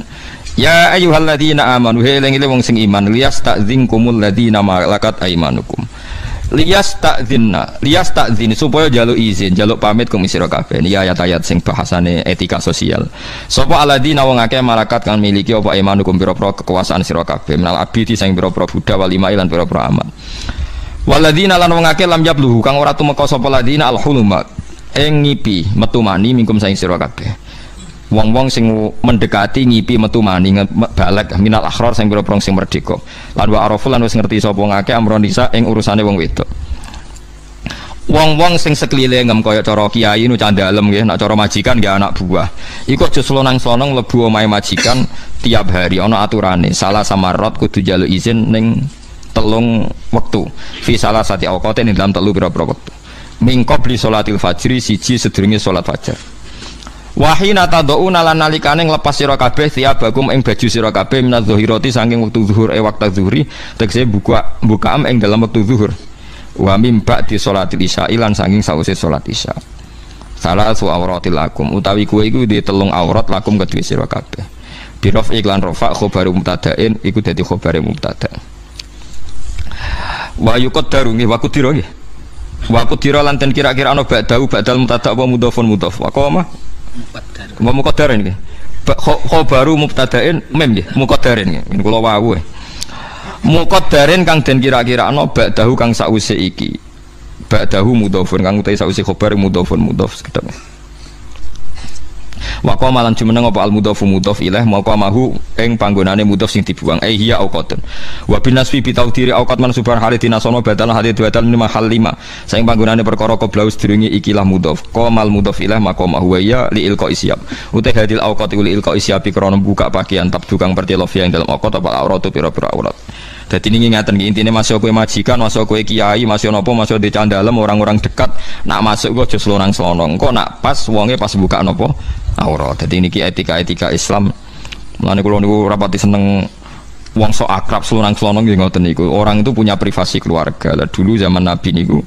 Ya ayyuhalladzina amanu eling-eling wong sing iman liyasta'dzinkumul ladzina malakat aymanukum. Lias takzin supaya jaluk izin, jaluk pamit ke sira kabeh. Ini ayat-ayat sing bahasane etika sosial. Sapa alladzina wong akeh malakat kang miliki apa imanukum pira-pira kekuasaan sira kabeh. Menal abidi sing pira-pira budak wal imai lan pira-pira amat. Waladina lan wong akeh lam yabluhu kang ora tumeka sapa ladina al-huluma ing ngipi metu mani mingkum saing sira kabeh. Wong-wong sing mendekati ngipi metu mani balek minal akhror sing pira-pira sing merdeka. Lan wa arafu lan wis ngerti sapa ngakeh amron nisa ing urusane wong wedok. Wong-wong sing sekelilingem kaya cara kiai nu candalem nggih, nek cara majikan nggih anak buah. Iku aja slonang-slonong mlebu omahe majikan tiap hari ana aturane. Salah samarot kudu njaluk izin ning telung wektu fi salah sati awqatin ing dalam telu pira-pira wektu mingko beli salatil fajri siji sedurunge salat fajar wahina tad'una lan nalikane nglepas sira kabeh tiabakum ing baju sira kabeh minadz zahirati saking wektu zuhur wektu zuhri tegese bukaam ing dalam wektu zuhur wa mim ba'di salatil isya lan saking sause salat isya salah su auratil lakum utawi kuwe iku di telung aurat lakum kedue sira kabeh birof iklan rofa khobaru mubtada'in iku dadi khobare mubtada' wa yuqaddaru nggih wa qudira nggih wa qudira lan ten kira-kira ana ba'dau ba'dal mubtada' wa mudhafun mudhaf wa qoma muqaddarin nggih khabaru mubtada'in mem nggih muqaddarin nggih kula wau muqaddarin kang den kira-kira ana ba'dahu kang sause iki ba'dahu mudhafun kang utahe sause khabar mudhafun mudhaf sekedhap wa qama lan jumeneng apa al mudhafu mudhaf ilaih mauqa mahu ing panggonane mudhaf sing dibuang hiya auqatun wa binasfi bi tawdiri auqat mansubhan halidina sono badal hadid badal lima hal lima saing panggonane perkara qablau sedurunge ikilah mudhaf qamal mudhaf ilaih maqama huwa ya li ilqa isyab uta hadil auqat li ilqa isyabi krana buka pakaian tabdu kang pertelofia ing dalam auqat apa auratu pira-pira aurat. Dadi niki ngaten iki intine masuk kowe majikan, masuk kowe kiai, masuk napa, masuk di candalem orang-orang dekat, nak masuk kok aja slonang-slonong. Kok nak pas wonge pas buka napa aurat. Dadi niki etika-etika Islam. Mulane kula niku rapati seneng wong sok akrab slonang-slonong nggih ngoten niku. Orang itu punya privasi keluarga. Lah dulu zaman Nabi niku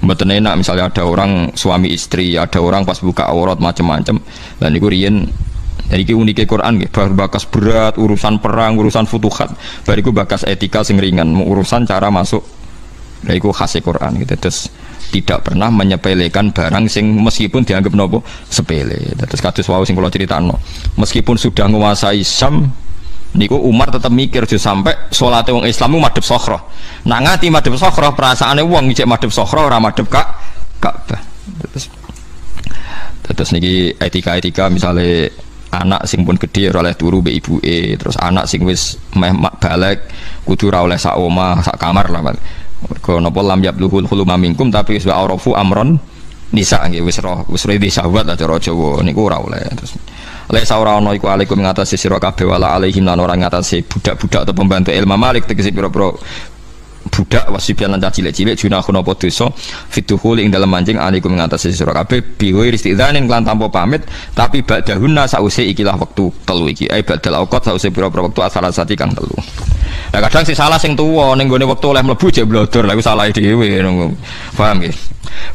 mboten enak misalnya ada orang suami istri, ada orang pas buka aurat macam-macam. Lah niku riyen jadi ini uniknya Quran bakas berat urusan perang, urusan futuhat bariku bakas etika sing ringan urusan cara masuk bariku khas Quran gitu. Terus tidak pernah menyepelekan barang sing meskipun dianggap nopo sepele. Terus kados wau sing kula critakno meskipun sudah menguasai Syam niku Umar tetap mikir aja sampai salate wong Islam madhep Sokhroh. Nak ngati madhep Sokhroh perasaane wong ngicek madhep Sokhroh ora madhep Ka'bah. Terus niki etika-etika misalnya anak sing pun gede ora oleh turu mbek ibuke, terus anak sing wis meh balek kudu ora oleh sak omah, sak kamar lah. Mergo napa lam yabluhul huluma minkum tapi wis arafu amron nisa nggih wis redi syahwat lah cara Jawa niku ora oleh. Terus lek ora ana iku alaikum ngatasi sira kabeh wala alaihim lan ora ngatasi budak-budak atau pembantu ilmu malik tegese pira-pira budak wasibian lan cilik-cilik junahun apa dosa fituhul ing dalam mancing alaikum ngatasi sira kabeh biwi istidzanin lan tanpa pamit tapi ba'dahunna sause ikilah wektu telu iki ai badal auqat sause pira-pira wektu asalasati kang telu. Lah kadang si salah sing tuwa ning gone wektu oleh mlebu jek blodor lha iku salah dhewe paham nggih.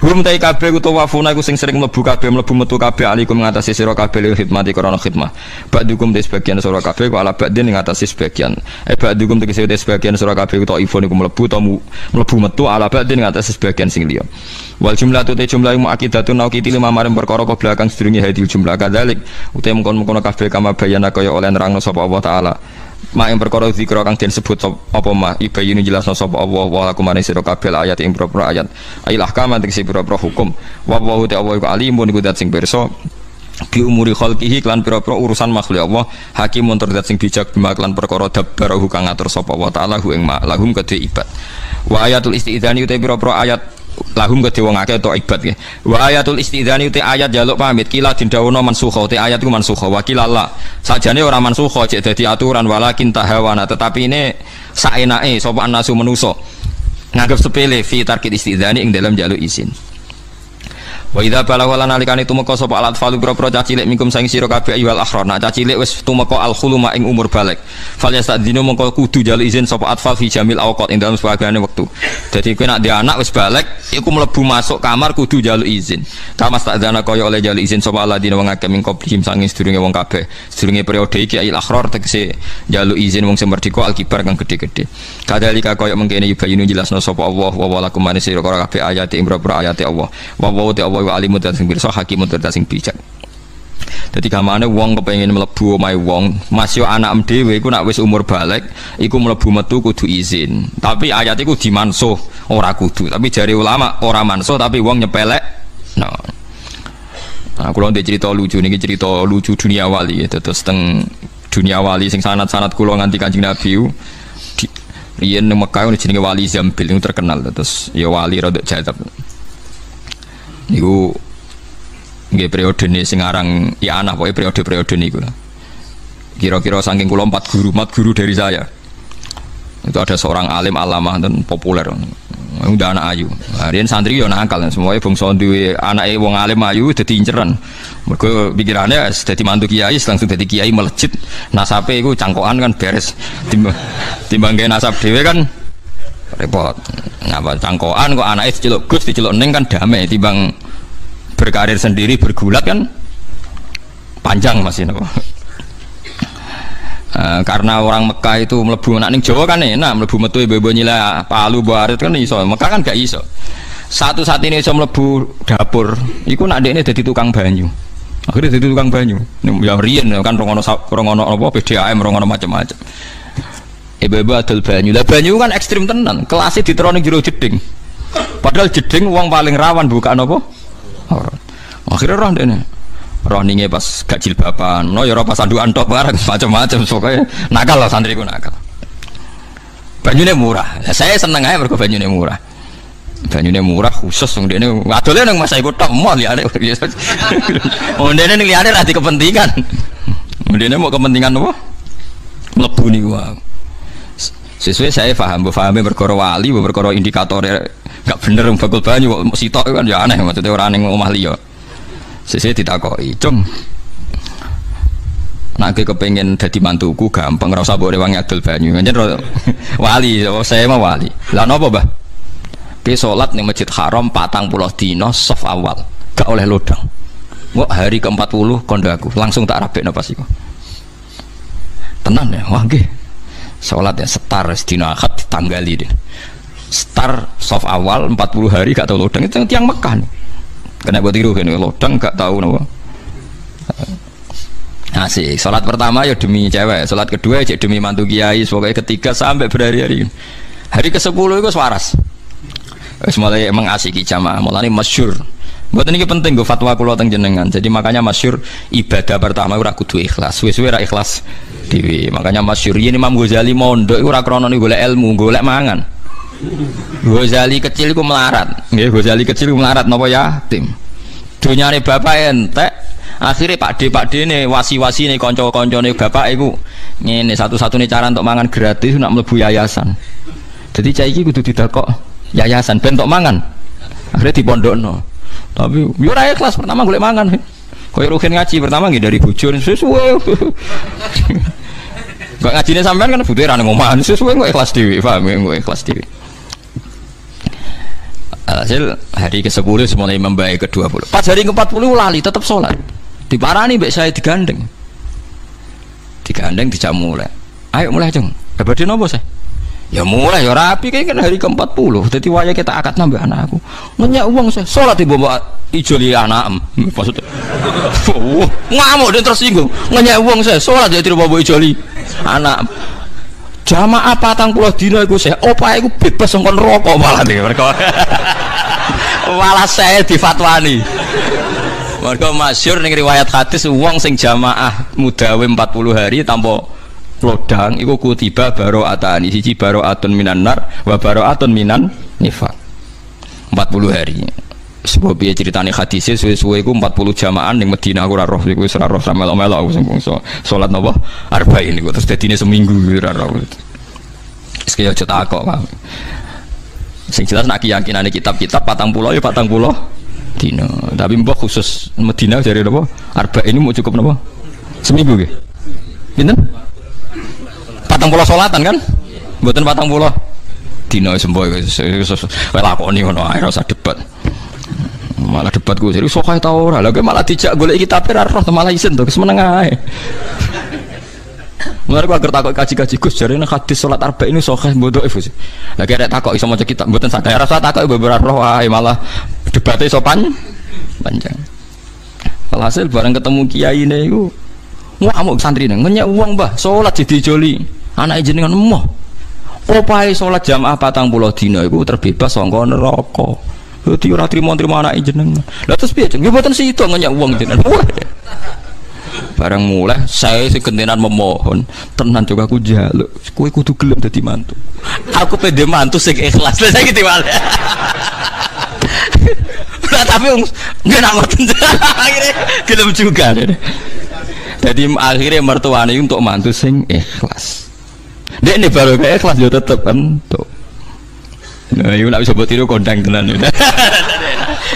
Hum ta kabeh utawa wafuna iku sing sering mlebu kabeh mlebu metu kabeh alaikum ngatasi sira kabeh li khidmati krana khidmah ba'dukum te sebagian sira kabeh ala ba'din ngatasi sebagian ba'dukum tegese te sebagian sira kabeh utawa ifon iku mlebu metu ala ba'din ngatasi sebagian sing liya wal jumlah tu te jumlah muakidatun nauqiti lima maring perkara ke belakang sedurunge hadil jumlah kadzalik uta mengkon-mengkon kabeh kama bayana kaya oleh nerangno sapa Allah taala mak ing perkara zikra kang den sebut apa mah ibayinu jelasno sapa Allah wa lakum maring sira kabeh ayat ing propro ayat ayil ahkam tegese propro hukum wa wa ta Allah iku alimun iku dat sing pirsa bi umuri khalqihi lan pira-pira urusan makhluk Allah hakimun tur dat sing bijak bimaklan perkara dabbarahu kang ngatur sapa Allah taala hu ing lahum kedhe ibad wa ayatul istidzani uta pira-pira ayat lahum kedhe wong akeh to ibad nggih wa ayatul istidzani uta ayat jaluk pamit kila dindawono mansukha uta ayat iku mansukha wa kilalla sajane ora mansukha cek dadi aturan walakin tahawana tetapi ini saenake sapa anasu manusa nganggep sepele fi tarkid istidzani ing dalam jaluk izin. Wa idza balagha lan alikane tumeka sapa alat falu pro cacilik mingkum sang sira kabeh ayyuhal akhron nak cacilik wis tumeka al khuluma ing umur balik fal yastadzinu mengko kudu jaluk izin sapa atfal fi jamil awqat ing dalam sebagaiane wektu. Dadi kowe nak di anak wis balik iku mlebu masuk kamar kudu jaluk izin. Kamas takdana kaya oleh jaluk izin sapa aladina wong akeh ming qablihim sanging sedurunge wong kabeh. Sedurunge periode iki ayil akhrar tegese jaluk izin wong sing merdeka alkibar kang gedhe-gedhe. Kadalika kaya mengkene yubayinu jelasno sapa Allah wa lakum manis sira kabeh ayat ing ayat Allah. Wa wa alimun dan sing pirsa hakimun dan sing bijak. Dadi gamane wong kepengin mlebu omahe wong, masih anak dhewe iku nak wis umur balik, iku mlebu metu kudu izin. Tapi ayat iku dimansuh, ora kudu. Tapi jari ulama ora mansuh tapi wong nyepelek. Nah, kula ndek cerita lucu niki cerita lucu dunia wali terus teng dunia wali sing sanad-sanad kula nganti Kanjeng Nabi riyen nang Mekah jenenge Wali Zambil niku terkenal terus ya wali rodok jadab. Niku nggih periodene sing aran ya anak pokoke periode-periode niku lah. Kira-kira saking kula 4 guru dari saya. Itu ada seorang alim alamah dan populer. Udah anak ayu. Riyen santri yo nakal semuanya bangsa duwe anake wong alim ayu dadi inceran. Mergo pikirane dadi mantu kiai langsung dadi kiai melejit. Nasabe iku cangkokan kan beres. Timbang gawe nasab dhewe kan repot. Ngapa cangkokan kok anake diceluk Gus diceluk Ning kan damai timbang berkarir sendiri bergulat kan panjang masih napa. Karena orang Mekah itu mlebu nak ning Jawa kan enak mlebu metu ibu-ibu nyila Palu Barit kan iso. Mekah kan gak iso. Satu-satunya iso mlebu dapur iku nak dekne dadi tukang banyu. Akhirnya dadi tukang banyu. Ya riyen kan rongono apa PDAM rongono macam-macam. Ibu-ibu adol banyu. Lah banyu kan ekstrim tenan. Kelasé diterone jero jeding. Padahal jeding wong paling rawan bukan apa? Akhirnya roh dene. Roh ninge pas gak jilbaban, no ya ora pas sandukan tok bareng macam-macam pokoke nakal lah santriku nakal. Banyune murah. Saya seneng ae mergo banyune murah. Banyune murah khusus wong dene adole nang masa iku tok mall liyane. Wong dene ning liyane ra di kepentingan. Wong dene mau kepentingan apa? Mlebu niku wae. Sesuai saya paham, pahame perkara wali, perkara indikatornya gak bener bakul banyu kok sitok kan ya aneh maksudnya ora ning omah liya. Sesuk ditakoki, "Cung. Nek kepengin dadi mantuku gampang ora usah mbok rewangi adol banyu." Pancen wali, saya mah wali. Lah napa, Mbah? Ki salat ning Masjid Haram 40 dina saf awal, gak oleh lodang. Kok hari ke-40 kondo aku, langsung tak rabekno pas iku. Tenan ya, wah nggih. Salat ya setar sedina Ahad ditanggali deh. Star soft awal 40 hari gak tahu lodang itu tiang Mekah nih. Kena buat tiru kan lodang gak tahu napa. Asik, salat pertama ya demi cewek, salat kedua ya demi mantu kiai, pokoknya ketiga sampai berhari-hari. Hari ke-10 itu waras. Wis mulai emang asik jamaah, mulane masyhur. Mboten iki penting go fatwa kula teng jenengan. Jadi makanya masyhur ibadah pertama ora kudu ikhlas. Suwe-suwe ra ikhlas dhewe. Makanya masyhur yen Imam Ghazali mondok iku ora krana golek ilmu, golek mangan. Ghazali kecil iku melarat. Nggih, Ghazali kecil iku melarat napa yatim. Donyane bapak entek, akhirnya pakde wasi-wasine kanca-kancane bapak iku ngene satu-satunya cara untuk mangan gratis nak mlebu yayasan. Jadi cah iki kudu didakok yayasan ben tok mangan. Akhirnya dipondokno. Tapi yo ora ikhlas pertama golek mangan. Koyo rugen ngaji pertama nggih dari bojo sesuwe. Kok ngajine sampean kan butuhe ra nang omahan sesuwe kok ikhlas dhewe, paham ya kok ikhlas dhewe. Hasil hari ke-10 mulai membaik ke-20. Pas hari ke-40 lali tetap sholat. Diparani mbek saya digandeng. Digandeng dijak mulai. Ayo mulai, Jeng. Badhe napa sih? Ya mulai ya rapi kayak kan hari ke-40. Dadi waya kita akad nambah anakku. Ngenyak uang saya. Salat ibu mbok ijoli anak. Maksudnya. Ngamuk dan tersinggung. Ngenyak uang saya. Salat ya tidak mbok ijoli anak. Jamaah 40 dina iku saya opae iku bebas ngkon rokok malah iki mereka. Malah saya difatwani. Mergo masyhur ning riwayat hadis wong sing jamaah mudawe 40 hari tanpa lodang iku kutiba baro'atani siji baro'atun minan nar wa baro'atun minan nifaq. 40 hari. Sebab piye ceritane hadise suwe-suwe iku 40 jamaah ning Madinah aku ora roh iku wis ora roh melok-melok aku sing salat napa arba'in iku terus dadine seminggu ora roh. Wis kaya aja takok, Pak. Sing jelas nek keyakinane kitab-kitab 40 ya 40 dina. Tapi mbok khusus Madinah jare napa arba'in mau cukup napa? Seminggu nggih. Pinten? 40 salatan kan? Mboten 40 dina semboh wis lakoni ngono ae ora usah debat. Malah debatku jadi sokah tau ora lha malah dijak golek kitab ora roh malah isen to keseneng ae. Mulane kok takok kaji-kaji Gus jarene hadis salat arba'in ini sokah mbok dhaif. Lah kira takok iso maca kitab mboten sadar ora usah takok beberapa roh ae malah debate iso panjang. Walhasil bareng ketemu kiai niku ngamuk santri nang ngenyek uang Mbah, salat dijoli. Anake jenengan emoh. Opahe salat jamaah 40 dina iku terbebas saka neraka. Dadi ora trimo-trimo anake jenengan. Lah terus piye? Nggih mboten sida ngenyek uang jenengan. Bareng mulai saya segentenan memohon tenan juga aku jaluk kowe kudu gelem dadi mantu. Aku pede mantu sing ikhlas. Lah saiki diwale. Nah, tapi nggak nak ngoten akhirnya gelem juga deh. Jadi akhirnya mertuane untuk mantu sing ikhlas. Dek ini baru kayak ikhlas yo tetep kan tuh. Nah, iku nak bisa buat tiru kondang tenan.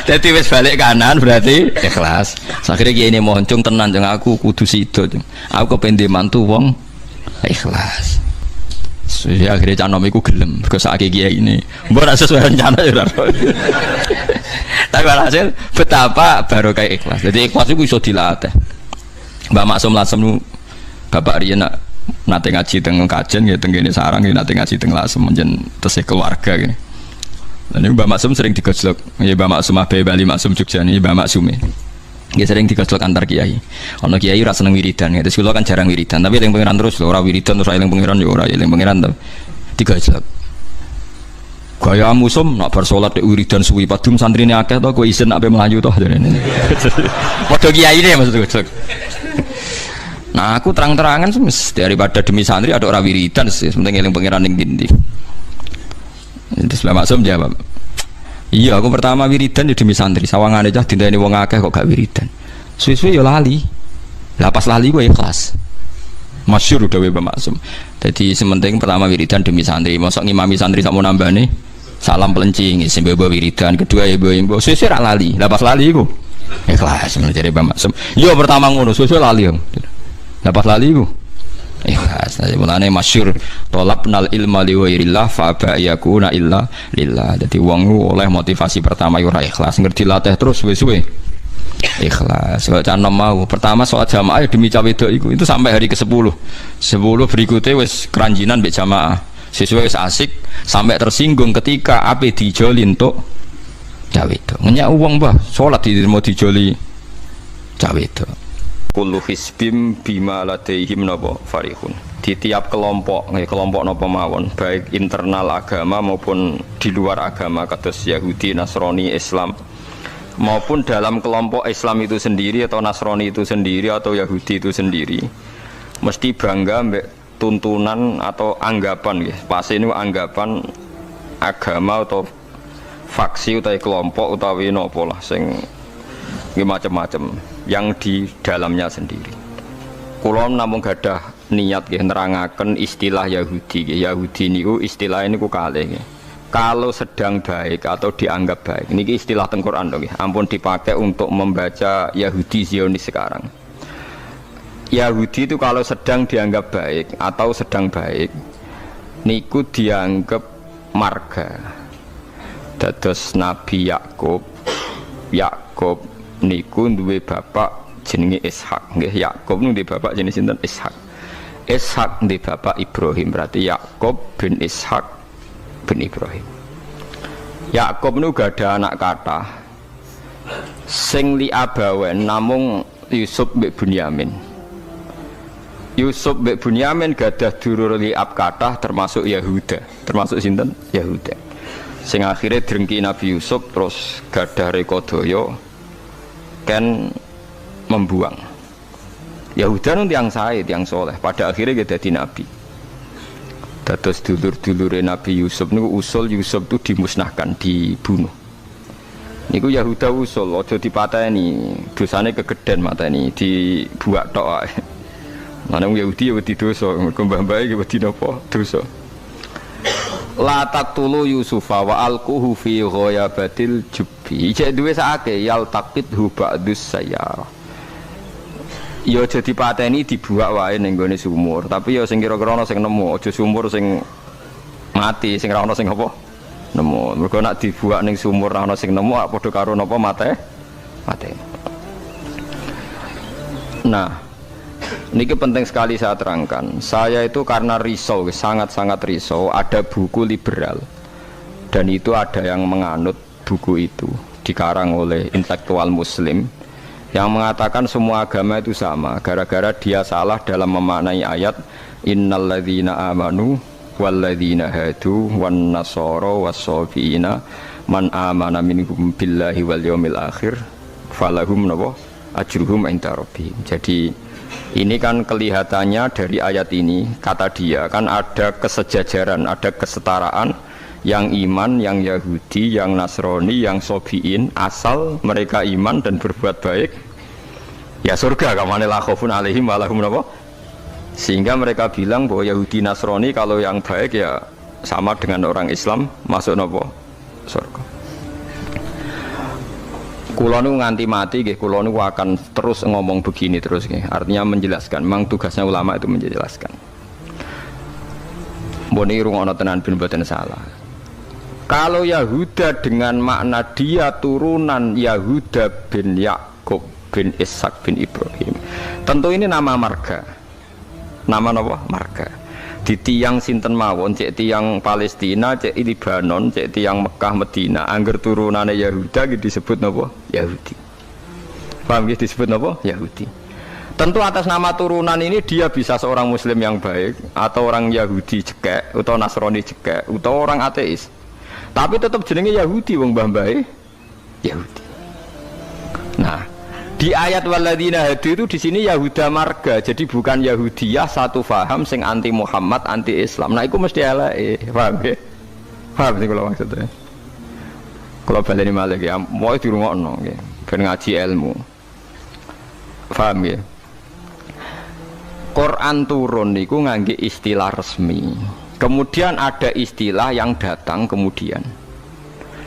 Jadi wis balik kanan berarti ikhlas. Akhirnya kiai ini mohon cung tenan jeung aku kudu sida. Aku kepen mantu wong ikhlas. Ya akhirnya canom iku gelem ke saiki kiai ini. Mbok ora sesuai rencana ya ora. Tapi hasil betapa baru kayak ikhlas. Jadi ikhlas itu bisa dilatih. Mbak Maksum Lasem bapak riyen nate ngaji teng kajen nggih teng kene sarang nggih nate ngaji teng Lasem menjen tesih keluarga nggih. Lan Mbak Maksum sering digojlok. Ya Mbak Maksum Abe Bali Maksum Jogja niki Mbak Maksume. Nggih sering digojlok antar kiai. Ana kiai ora seneng wiridan nggih. Terus kula kan jarang wiridan, tapi eling pangeran terus lho, ora wiridan terus eling pangeran ya ora eling pangeran to. Digojlok. Gaya musum nak bar salat nek wiridan suwi padung santrine akeh to kowe isin nak mlayu to jarene. Padha kiyaine maksudku. Nah aku terang-terangan semes daripada demi santri ada orang wiridan sih, penting eling pangeran ning ndi. Terus Mbak Maksum jawab, iya aku pertama wiridan ya demi santri, sawangane cah dinteni wong akeh kok gak wiridan. Suwe-suwe ya lali. Lah pas lali gue ikhlas. Masyhur dawuh Mbak Maksum. Jadi sementing pertama wiridan demi santri, mosok ngimami santri sak mau nambane salam pelencing sing mbok wiridan, kedua ya mbok suwe-suwe ra lali. Lah pas lali iku ikhlas menurut dari Mbak Maksum. Yo pertama ngono, suwe-suwe lali. Dapat lali ku ikhlas. Jadi mulane masyhur talabnal ilma li ghairillah fa ba yakuna illa lillah. Jadi wong oleh motivasi pertama yo ora ikhlas, ngerti latih terus suwe-suwe ikhlas. Kok canom mau pertama salat jamaah demi cah wedok iku itu sampai hari ke-10. 10 berikutnya wis keranjinan mbek jamaah. Sesuai wis asik sampai tersinggung ketika ape dijoli entuk cah wedok. Ngenyak wong Mbah, salat mau dijoli cah wedok. Kullu hisbim bima ladaihim napa farihun. Di tiap kelompok napa mawon, baik internal agama maupun di luar agama kados Yahudi, Nasrani, Islam, maupun dalam kelompok Islam itu sendiri atau Nasrani itu sendiri atau Yahudi itu sendiri, mesti bangga mbek tuntunan atau anggapan nggih. Pas ini anggapan agama atau faksi utawi kelompok utawi napa lah sing macam-macam yang di dalamnya sendiri. Kula namung gadah niat nggih nerangaken istilah Yahudi nggih. Yahudi niku istilah niku kalih nggih. Kalau sedang baik atau dianggap baik. Niki istilah teng Quran nggih. Ampun dipakai untuk membaca Yahudi Zionis sekarang. Yahudi itu kalau sedang dianggap baik atau sedang baik niku dianggap marga. Dados Nabi Yakub niku duwe bapak jenenge Ishak nggih. Yakub niku duwe bapak jenenge sinten? Ishak. Ishak duwe bapak Ibrahim, berarti Yakub bin Ishak bin Ibrahim. Yakub niku gak ada anak kathah. Sing li abawen namung Yusuf mbek Bunyamin. Yusuf mbek Bunyamin gadah dulur li ab kathah termasuk Yahuda. Termasuk sinten? Yahuda. Sing akhirnya drengki Nabi Yusuf terus gadah rekodaya kan membuang. Yahuda nun tiang sae, tiang soleh. Pada akhirnya dia jadi nabi. Dados dulur-dulure Nabi Yusuf niku usul Yusuf itu dimusnahkan, dibunuh. Niku Yahuda usul, aja dipateni, dosane kegeden mateni, dibuak tok ae. Manung Yahudi ya wedi dosa, mergo mbah-mbah iki wedi napa? Dosa. La taqtulu Yusufa wa alquhu fi ghayabatil jubbi. Cek duwe sakake yal taqidhu ba'dus sayyarah. Ya aja dipateni dibuak wae ning gone sumur, tapi ya sing kira-kira ana sing nemu, aja sumur sing mati, sing ora ana sing apa? Nemu. Mergo nek dibuak ning sumur ora ana sing nemu, padha karo napa mate. Nah, ini penting sekali saya terangkan. Saya itu karena risau, sangat-sangat risau. Ada buku liberal dan itu ada yang menganut buku itu, dikarang oleh intelektual Muslim yang mengatakan semua agama itu sama gara-gara dia salah dalam memaknai ayat innalladzina amanu walladzina hadu wan nasara was-sabiina man amana minhum billahi wal yaumil akhir falahum ajruhum inda rabbihim. Jadi ini kan kelihatannya dari ayat ini, kata dia kan ada kesejajaran, ada kesetaraan, yang iman, yang Yahudi, yang Nasrani, yang Sobiin, asal mereka iman dan berbuat baik ya surga, kamane la khaufun alaihim wa lahum sehingga mereka bilang bahwa Yahudi Nasrani kalau yang baik ya sama dengan orang Islam masuk surga. Kulo nu nganti mati nggih, kulo nu akan terus ngomong begini terus nggih. Artinya menjelaskan, memang tugasnya ulama itu menjelaskan. Mbone rungokno tenan ben mboten salah. Kalau Yahuda dengan makna dia turunan Yahuda bin Yakub bin Ishak bin Ibrahim, tentu ini nama marga. Nama napa? Marga. Di tiang sinten mawon, cek tiang Palestina, cek Libanon, cek tiang Mekah Medina, angger turunane Yahuda gitu disebut napa? Yahudi. Paham gitu disebut napa? Yahudi. Tentu atas nama turunan ini dia bisa seorang muslim yang baik atau orang Yahudi cekek atau Nasrani cekek atau orang ateis. Tapi tetap jenenge Yahudi wong mbah-mbahe Yahudi. Nah, di ayat waladina hadu itu di sini Yahuda marga, jadi bukan Yahudiyah satu faham sing anti Muhammad, anti Islam. Nah, itu mesti eleke, paham ya? Paham sih kalau maksudnya. Kalau baleni malih ya, mau dirungokno nggih, ben ngaji ilmu. Paham ya? Quran turun niku ngangge istilah resmi. Kemudian ada istilah yang datang kemudian.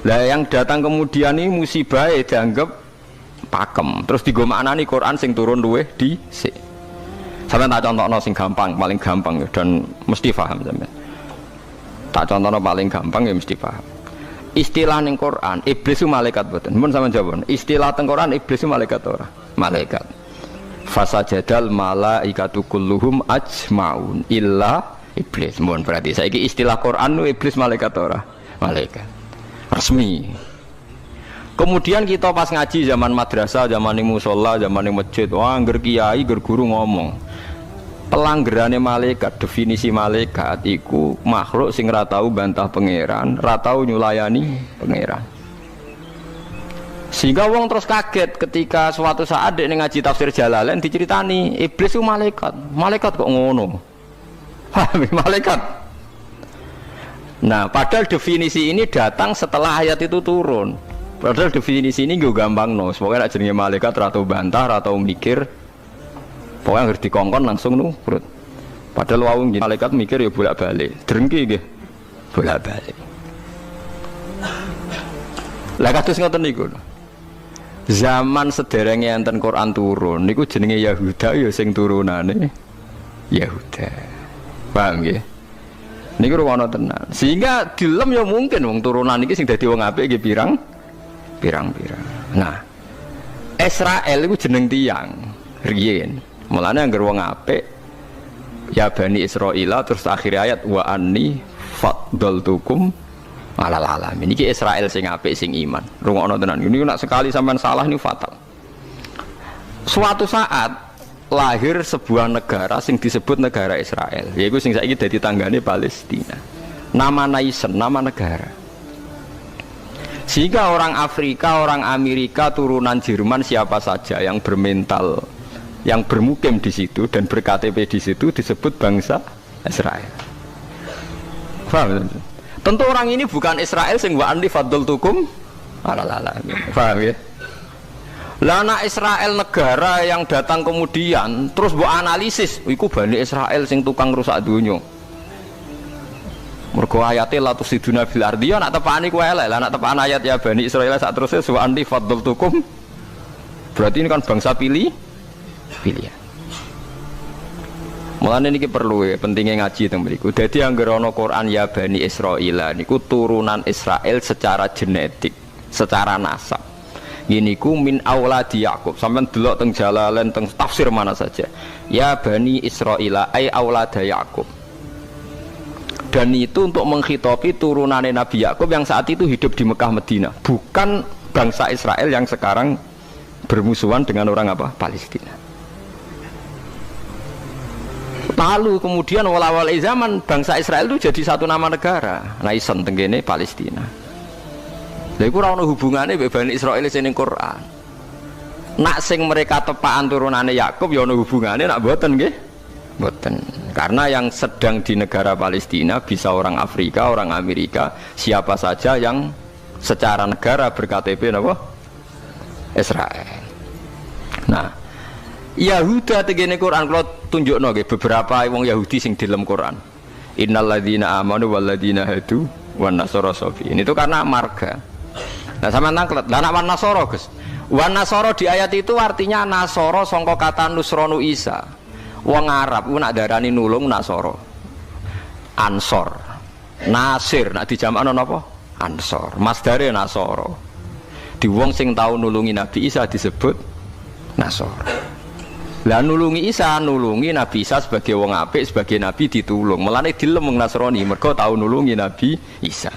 Lah yang datang kemudian ini musibah dianggap pakem, terus digo maknani Quran sing turun luweh dhisik. Sampeyan tak contohno sing gampang, paling gampang ya, dan mesti paham sampeyan. Tak contohno paling gampang ya mesti paham. Istilah ning Quran, iblis itu malaikat boten. Mun sampeyan jawab. Istilah teng Quran iblis itu malaikat ora? Malaikat. Fasajadal malaikatu kulluhum ajmaun illa iblis. Mun berarti saiki istilah Quran iblis malaikat ora? Malaikat. Resmi. Kemudian kita pas ngaji zaman madrasah, zaman musola, zaman masjid, wah angger kiai, angger guru ngomong pelanggarannya malaikat, definisi malaikat iku makhluk sing ra tau bantah pangeran, ra tau nyulayani pangeran. Sehingga wong terus kaget ketika suatu saat dek ngaji tafsir Jalalain diceritani iblis itu malaikat. Malaikat kok ngono? Malaikat. Nah, padahal definisi ini datang setelah ayat itu turun. Padahal definisi ini gue gampang no, pokoknya nak jenenge malaikat atau bantah atau mikir, pokoknya harus dikongkon langsung nurut. Padahal wawung gini malaikat mikir ya bolak balik, drengki gitu, bolak balik. Lah kados ngoten niku. Zaman sederenge enten Quran turun, niku jenenge Yahuda ya sing turunane Yahuda. Paham nggih? Niku ruwono tenan. Sehingga dilem ya mungkin wong turunan iki sing dadi wong apik nggih pirang-pirang. Nah, Israel itu jeneng tiang riyen. Mulane anggar wong apik ya Bani Israil terus akhir ayat wa anni faddaltukum alal alamin. Iki Israel sing apik sing iman. Rungokno tenan. Niku nek sekali sampean salah niku fatal. Suatu saat lahir sebuah negara sing disebut negara Israel. Yaiku sing saiki dadi tanggane Palestina. Nama nation, nama negara. Sehingga orang Afrika, orang Amerika, turunan Jerman siapa saja yang bermental, yang bermukim di situ dan ber-KTP di situ disebut bangsa Israel. Paham? Tentu orang ini bukan Israel sing wa anni faddaltukum alal alamin. Paham ya? Lah anak Israel negara yang datang kemudian terus mbok analisis, iku Bani Israel sing tukang rusak dunya. Mergo ayate la tusiduna fil ardi ya nak tepani ku elek lah, nak tepan ayat ya Bani Israil sak terusé wa anni faddaltukum. Berarti ini kan bangsa pilihan. Mulane niki perlu ya pentingnya ngaji teng mriku. Dadi anggere ana Quran ya Bani Israil niku turunan Israel secara genetik, secara nasab. Gini ku min auladi Yakub. Sampeyan delok teng Jalalain teng tafsir mana saja. Ya Bani Israil ai aulada Yakub. Dan itu untuk menghitopi turunannya Nabi Yakub yang saat itu hidup di Mekah Medina, bukan bangsa Israel yang sekarang bermusuhan dengan orang apa? Palestina. Lalu kemudian awal-awal zaman bangsa Israel itu jadi satu nama negara. Nah isen tenggene Palestina. Lha iku ora ono hubungane mbek Bani Israil sing ning Quran. Nak sing mereka tepaan turunane Yakub ya ono hubungane, nak mboten nggih. Mboten. Karena yang sedang di negara Palestina bisa orang Afrika, orang Amerika, siapa saja yang secara negara ber-KTP napa? Israel. Nah, Yahuda tegene Quran kalau tunjukno nggih beberapa wong Yahudi sing di dalam Quran. Innal ladzina amanu wal ladzina hadu wan nasara safiin. Itu karena marga. Nah sama nangklet. Lah wan nasara, Gus. Wan nasara di ayat itu artinya nasara sangka kata nusronu Isa. Wong Arab ku nak darani nulung nasara. Ansor. Nasir nak dijamakno napa? Ansor. Masdare nasara. Di wong sing tau nulungi Nabi Isa disebut nasara. Lah nulungi Isa, nulungi Nabi Isa sebagai wong apik, sebagai nabi ditulung. Mulane dilem wong Nasrani mergo tau nulungi Nabi Isa.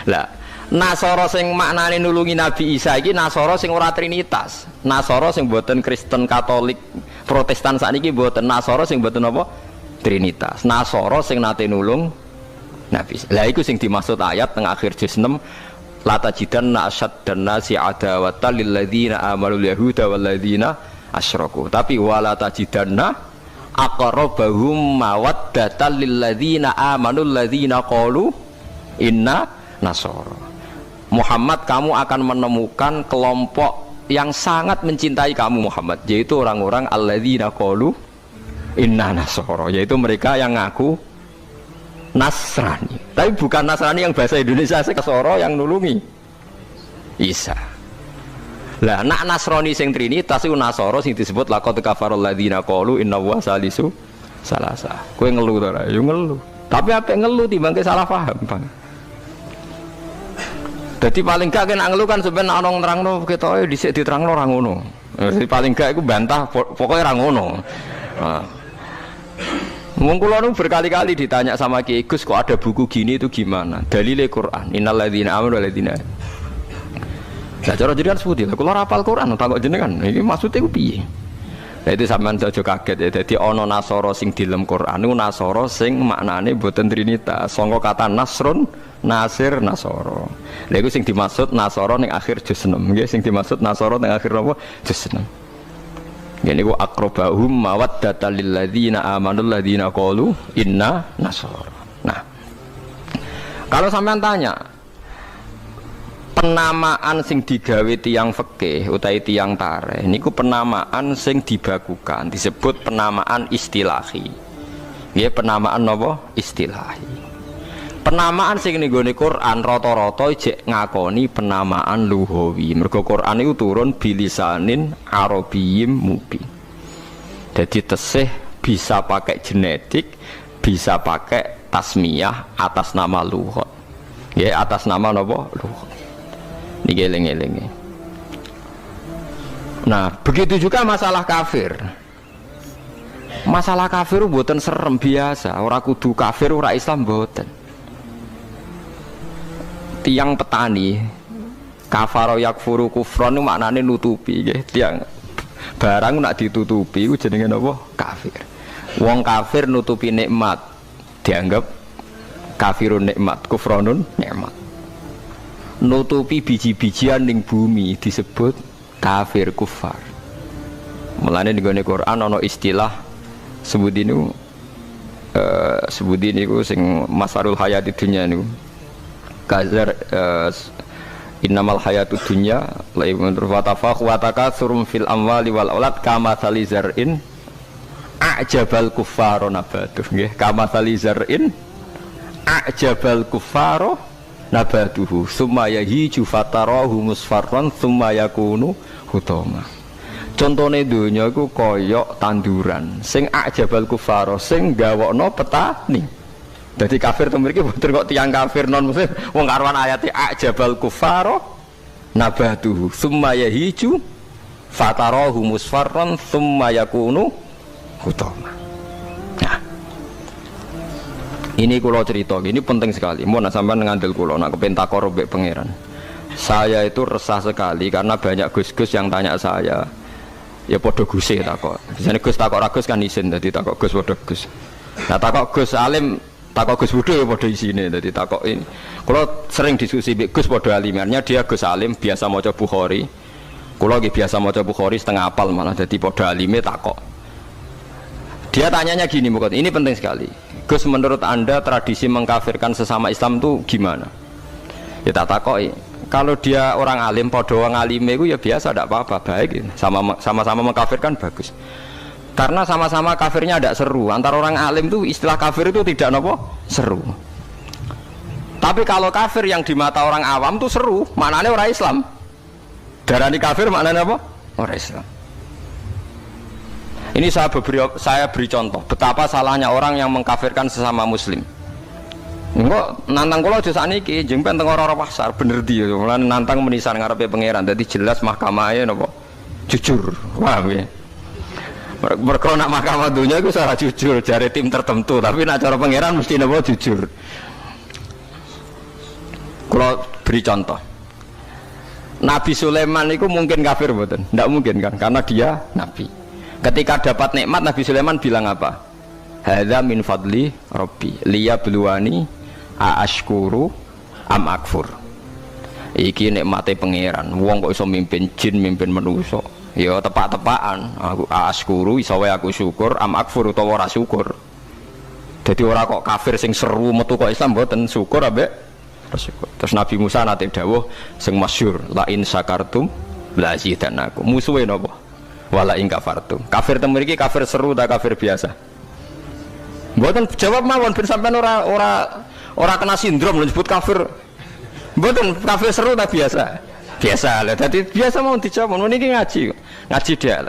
Lah Nasara sing maknane nulungi Nabi Isa iki Nasara sing ora trinitas. Nasara sing boten Kristen Katolik Protestan sakniki boten Nasara sing boten apa? Trinitas. Nasara sing nate nulung Nabi Isa. Lah iku sing dimaksud ayat teng akhir juz 6 la tajidanna asyaddan nasi adawatan lil ladzina amanu yahuda wal ladzina asyraku. Tapi wala tajidanna aqrabahum mawaddatan lil ladzina amanu alladzina qalu inna nasara. Muhammad, kamu akan menemukan kelompok yang sangat mencintai kamu Muhammad, yaitu orang-orang alladzina qalu inna nasara, yaitu mereka yang ngaku Nasrani. Tapi bukan Nasrani yang bahasa Indonesia Nasara yang nulungi Isa. Lah nak Nasrani sing trinitas iku Nasara sing disebut laqad kafarul ladzina qalu inna wa salisu salasa. Kowe ngelu to ora? Yo ngelu. Tapi apik ngelu timbang salah paham, Bang. Jadi paling gak kena ngelu kan sebenarnya ana nerangno ketoke dhisik diterangno ora ngono. Jadi paling gak iku bantah pokoknya ora ngono. Nah. Wong kula nu berkali-kali ditanya sama Kiai Gus, kok ada buku gini itu gimana? Dalile Quran, innal ladzina amanu wal ladzina. Nah cara jenengan seputi, kula hafal Quran takok jenengan. Iki maksude ku piye? Lah itu sampean aja kaget ya. Dadi ana Nasara sing di dalam Quran niku Nasara sing maknane boten trinitas. Sangka kata Nasrun, Nasir, Nasara. Lha iku sing dimaksud Nasara ning akhir juz 6. Nggih sing dimaksud Nasara ning akhir apa? Juz 6. Ini ku akrobahum mawaddatan lil ladzina amanu ladzina qalu inna nasara. Nah, kalau sampean tanya penamaan sing digawe tiyang fikih utawi tiyang tarikh niku penamaan sing dibakukan disebut penamaan istilahi. Nggih penamaan napa? Istilahi. Penamaan sing ning gone Quran rata-rata jek ngakoni penamaan lughawi. Mergo Quran iku turun bilisanin arabiyyin mubin. Jadi tesih bisa pakai genetik, bisa pakai tasmiyah atas nama lughat. Ya atas nama napa? Lughat. Niki eling-elinge. Nah, begitu juga masalah kafir. Masalah kafir mboten serem biasa, ora kudu kafir ora Islam mboten. Tiang petani kafaro yakfuru kufron itu maknanya nutupi ya. Tiang barang nak ditutupi itu jenenge apa? Kafir. Wong kafir nutupi nikmat dianggap kafirun nikmat, kufronun nikmat. Nutupi biji-bijian ning bumi disebut kafir kufar. Mulane ning Quran ana istilah sebut ini ku sing masarul hayati dunya niku. Kazar innamal hayatud dunya laibun watafakh wa takatsurum fil amwali wal aulad kama salizar'in a'jabal kuffara nabatuh nggih kama salizar'in a'jabal kuffara nabatuhu summa yahiju fatarahu musfarran summa yakunu hutama. Contone donya iku kaya tanduran sing a'jabal kuffara sing gawokno petani. Jadi kafir itu mriki boten kok tiyang kafir non muslim wong karwan ayate ajabal kufaro nabatuhu summa yahiju fatarahu musfarran summa yakunu hutama. Nah, ini kula cerita ini penting sekali. Mun sampean ngandel kula nak kepen takor mbek pangeran. Saya itu resah sekali karena banyak gus-gus yang tanya saya. Ya podo guse takok. Biasanya gus takok ragus kan isin, jadi takok gus podo gus. Nah takok gus alim, takok gus budo ya podo isine, jadi takok ini. Kalau sering diskusi gus podo alimarnya dia gus alim biasa maca Bukhari. Kalau biasa maca Bukhari setengah apal malah jadi podo alime takok. Dia tanyanya gini, ini penting sekali. Gus, menurut Anda tradisi mengkafirkan sesama Islam itu gimana? Ya tak takoi. Kalau dia orang alim, podo orang alim itu ya biasa, tidak apa-apa, baik. Sama-sama mengkafirkan bagus. Karena sama-sama kafirnya tidak seru. Antara orang alim itu istilah kafir itu tidak nopo seru. Tapi kalau kafir yang di mata orang awam itu seru, maknanya orang Islam. Darani kafir maknanya apa? Orang Islam. Ini saya beri contoh betapa salahnya orang yang mengkafirkan sesama Muslim. Enggak nantang kula aja sakniki jeng ben teng ora pasar bener di lan nantang menisan ngarepe pangeran dadi jelas mahkamahe napa jujur. Paham ya? Mergo nak mahkamah dunia iku ora jujur jare tim tertentu, tapi nak cara pangeran mesti napa jujur. Kula beri contoh. Nabi Sulaiman itu mungkin kafir mboten? Ndak mungkin kan karena dia nabi. Ketika dapat nikmat Nabi Sulaiman bilang apa? Hadza min fadli rabbi liyabluwani aashkuru am akfur. Iki nikmate pangeran. Wong kok iso mimpin jin, mimpin manusa. Ya tepak-tepakan. Aku aashkuru iso wae aku syukur, am akfur utawa ora syukur. Dadi ora kok kafir sing seru metu kok Islam mboten syukur ambek syukur. Terus Nabi Musa nate dawuh sing masyhur, la in sakartum la zidanakum. Musuhe napa? Wala in kafartum. Kafir temu iki kafir seru ta kafir biasa? Mboten jawab mawon ben sampean ora kena sindrom nyebut kafir. Mboten kafir seru ta biasa? Biasa lah. Dadi biasa mau dijawab niki ngaji dia.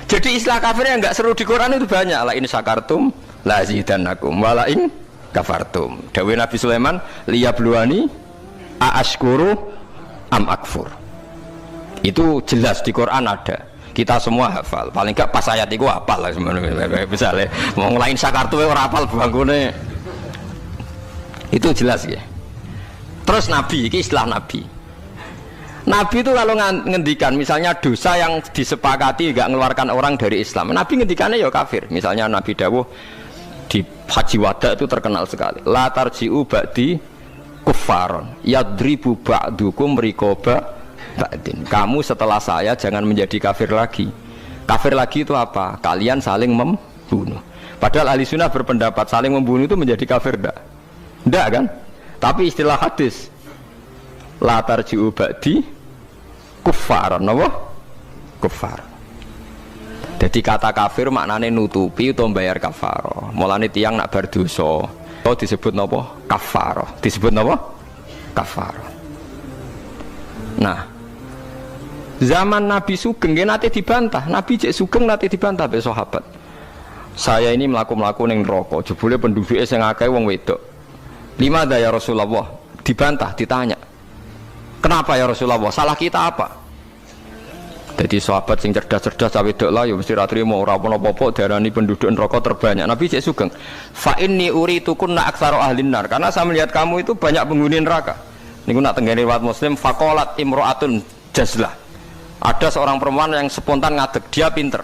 Jadi istilah kafir yang enggak seru di Quran itu banyak. La in sakartum la zidanakum wala in kafartum. Dawuh Nabi Sulaiman liyabluwani aashkuru am akfur. Itu jelas di Quran ada. Kita semua hafal, paling enggak pas ayat itu hafal lah sebenarnya. Misalnya mau ngelain sakartu orang hafal bangkune itu jelas ya. Terus Nabi, ini istilah Nabi. Nabi itu kalau ngendikan misalnya dosa yang disepakati enggak mengeluarkan orang dari Islam, Nabi ngendikannya ya kafir. Misalnya Nabi dawuh di Haji Wada itu terkenal sekali. La tarji'u ba'di kuffaron yadribu ba'dukum riqaba ba'din. Kamu setelah saya jangan menjadi kafir lagi. Kafir lagi itu apa? Kalian saling membunuh. Padahal ahli sunnah berpendapat saling membunuh itu menjadi kafir enggak kan? Tapi istilah hadis la tarji'u ba'di kuffar, apa? Kuffar. Jadi kata kafir maknanya nutupi atau bayar kafarah. Mulane tiyang nak berdosa atau disebut napa? Kafarah. Disebut napa? Kafarah. Nah, zaman Nabi Sugeng nate dibantah, Nabi cek Sugeng nate dibantah be sahabat. Saya ini melaku-melaku ning neraka, jebule penduduknya sing akeh wong wedok. Lima dah ya Rasulullah, dibantah, ditanya. Kenapa ya Rasulullah? Salah kita apa? Jadi sahabat sing cerdas-cerdas cawe wedok lah ya mesti ra trimo ora apa-apa darani penduduk neraka terbanyak. Nabi cek Sugeng, fa inni uritukunna aktsaru ahlin nar, karena saya melihat kamu itu banyak penghuni neraka. Niku nak tenggene riwayat Muslim faqalat imro'atun jazlah. Ada seorang perempuan yang spontan ngadeg, dia pinter.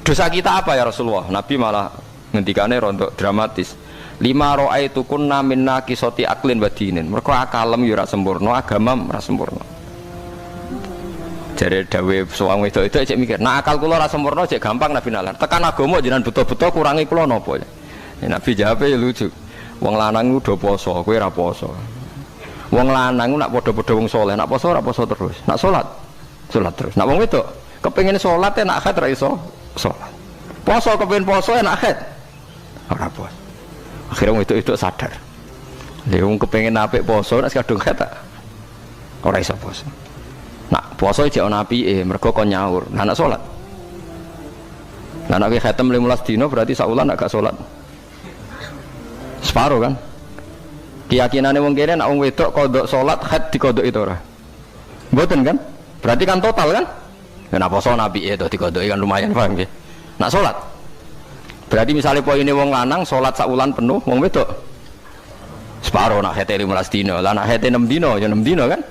Dosa kita apa ya Rasulullah? Nabi malah ngendikane rontok dramatis. Lima ra'aitukunna minna qisati aqlin wa dinin. Mergo akalem yo ora sempurna, agama ora sempurna. Jare dawuh soang wedok itu cek mikir, nah akal kula ora sempurna cek gampang Nabi nalar. Tekan agama jenengan betul-betul kurangi kula napa ya? Nabi jawab ya lucu. Wong lanang udah poso, kowe ora poso. Wong lanang nak padha-padha wong saleh, nak poso ora poso terus. Nak salat terus. Nak wong wedok kepengin salat nak haid ra iso salat. Poso kepengin poso nak haid ora poso. Akhirnya wong wedok sadar. Lha wong kepengin apik poso nak kadung haid ora iso poso. Nak poso jek ana apike, mergo kon nyaur. Nah nak salat. Nah nak khatam 15 dina berarti saulan nak gak salat. Separo kan? Keyakinane wong kene nek wong wedok kodok salat haid dikodok itu ora. Mboten kan? Berarti kan total kan? Nek poso nabi itu dikodoki kan lumayan paham nggih. Nak salat. Berarti misalnya poine wong lanang salat sak wulan penuh, wong wedok Separo nak hete 15 dino, lah nak hete 6 dino ya 6 dino kan.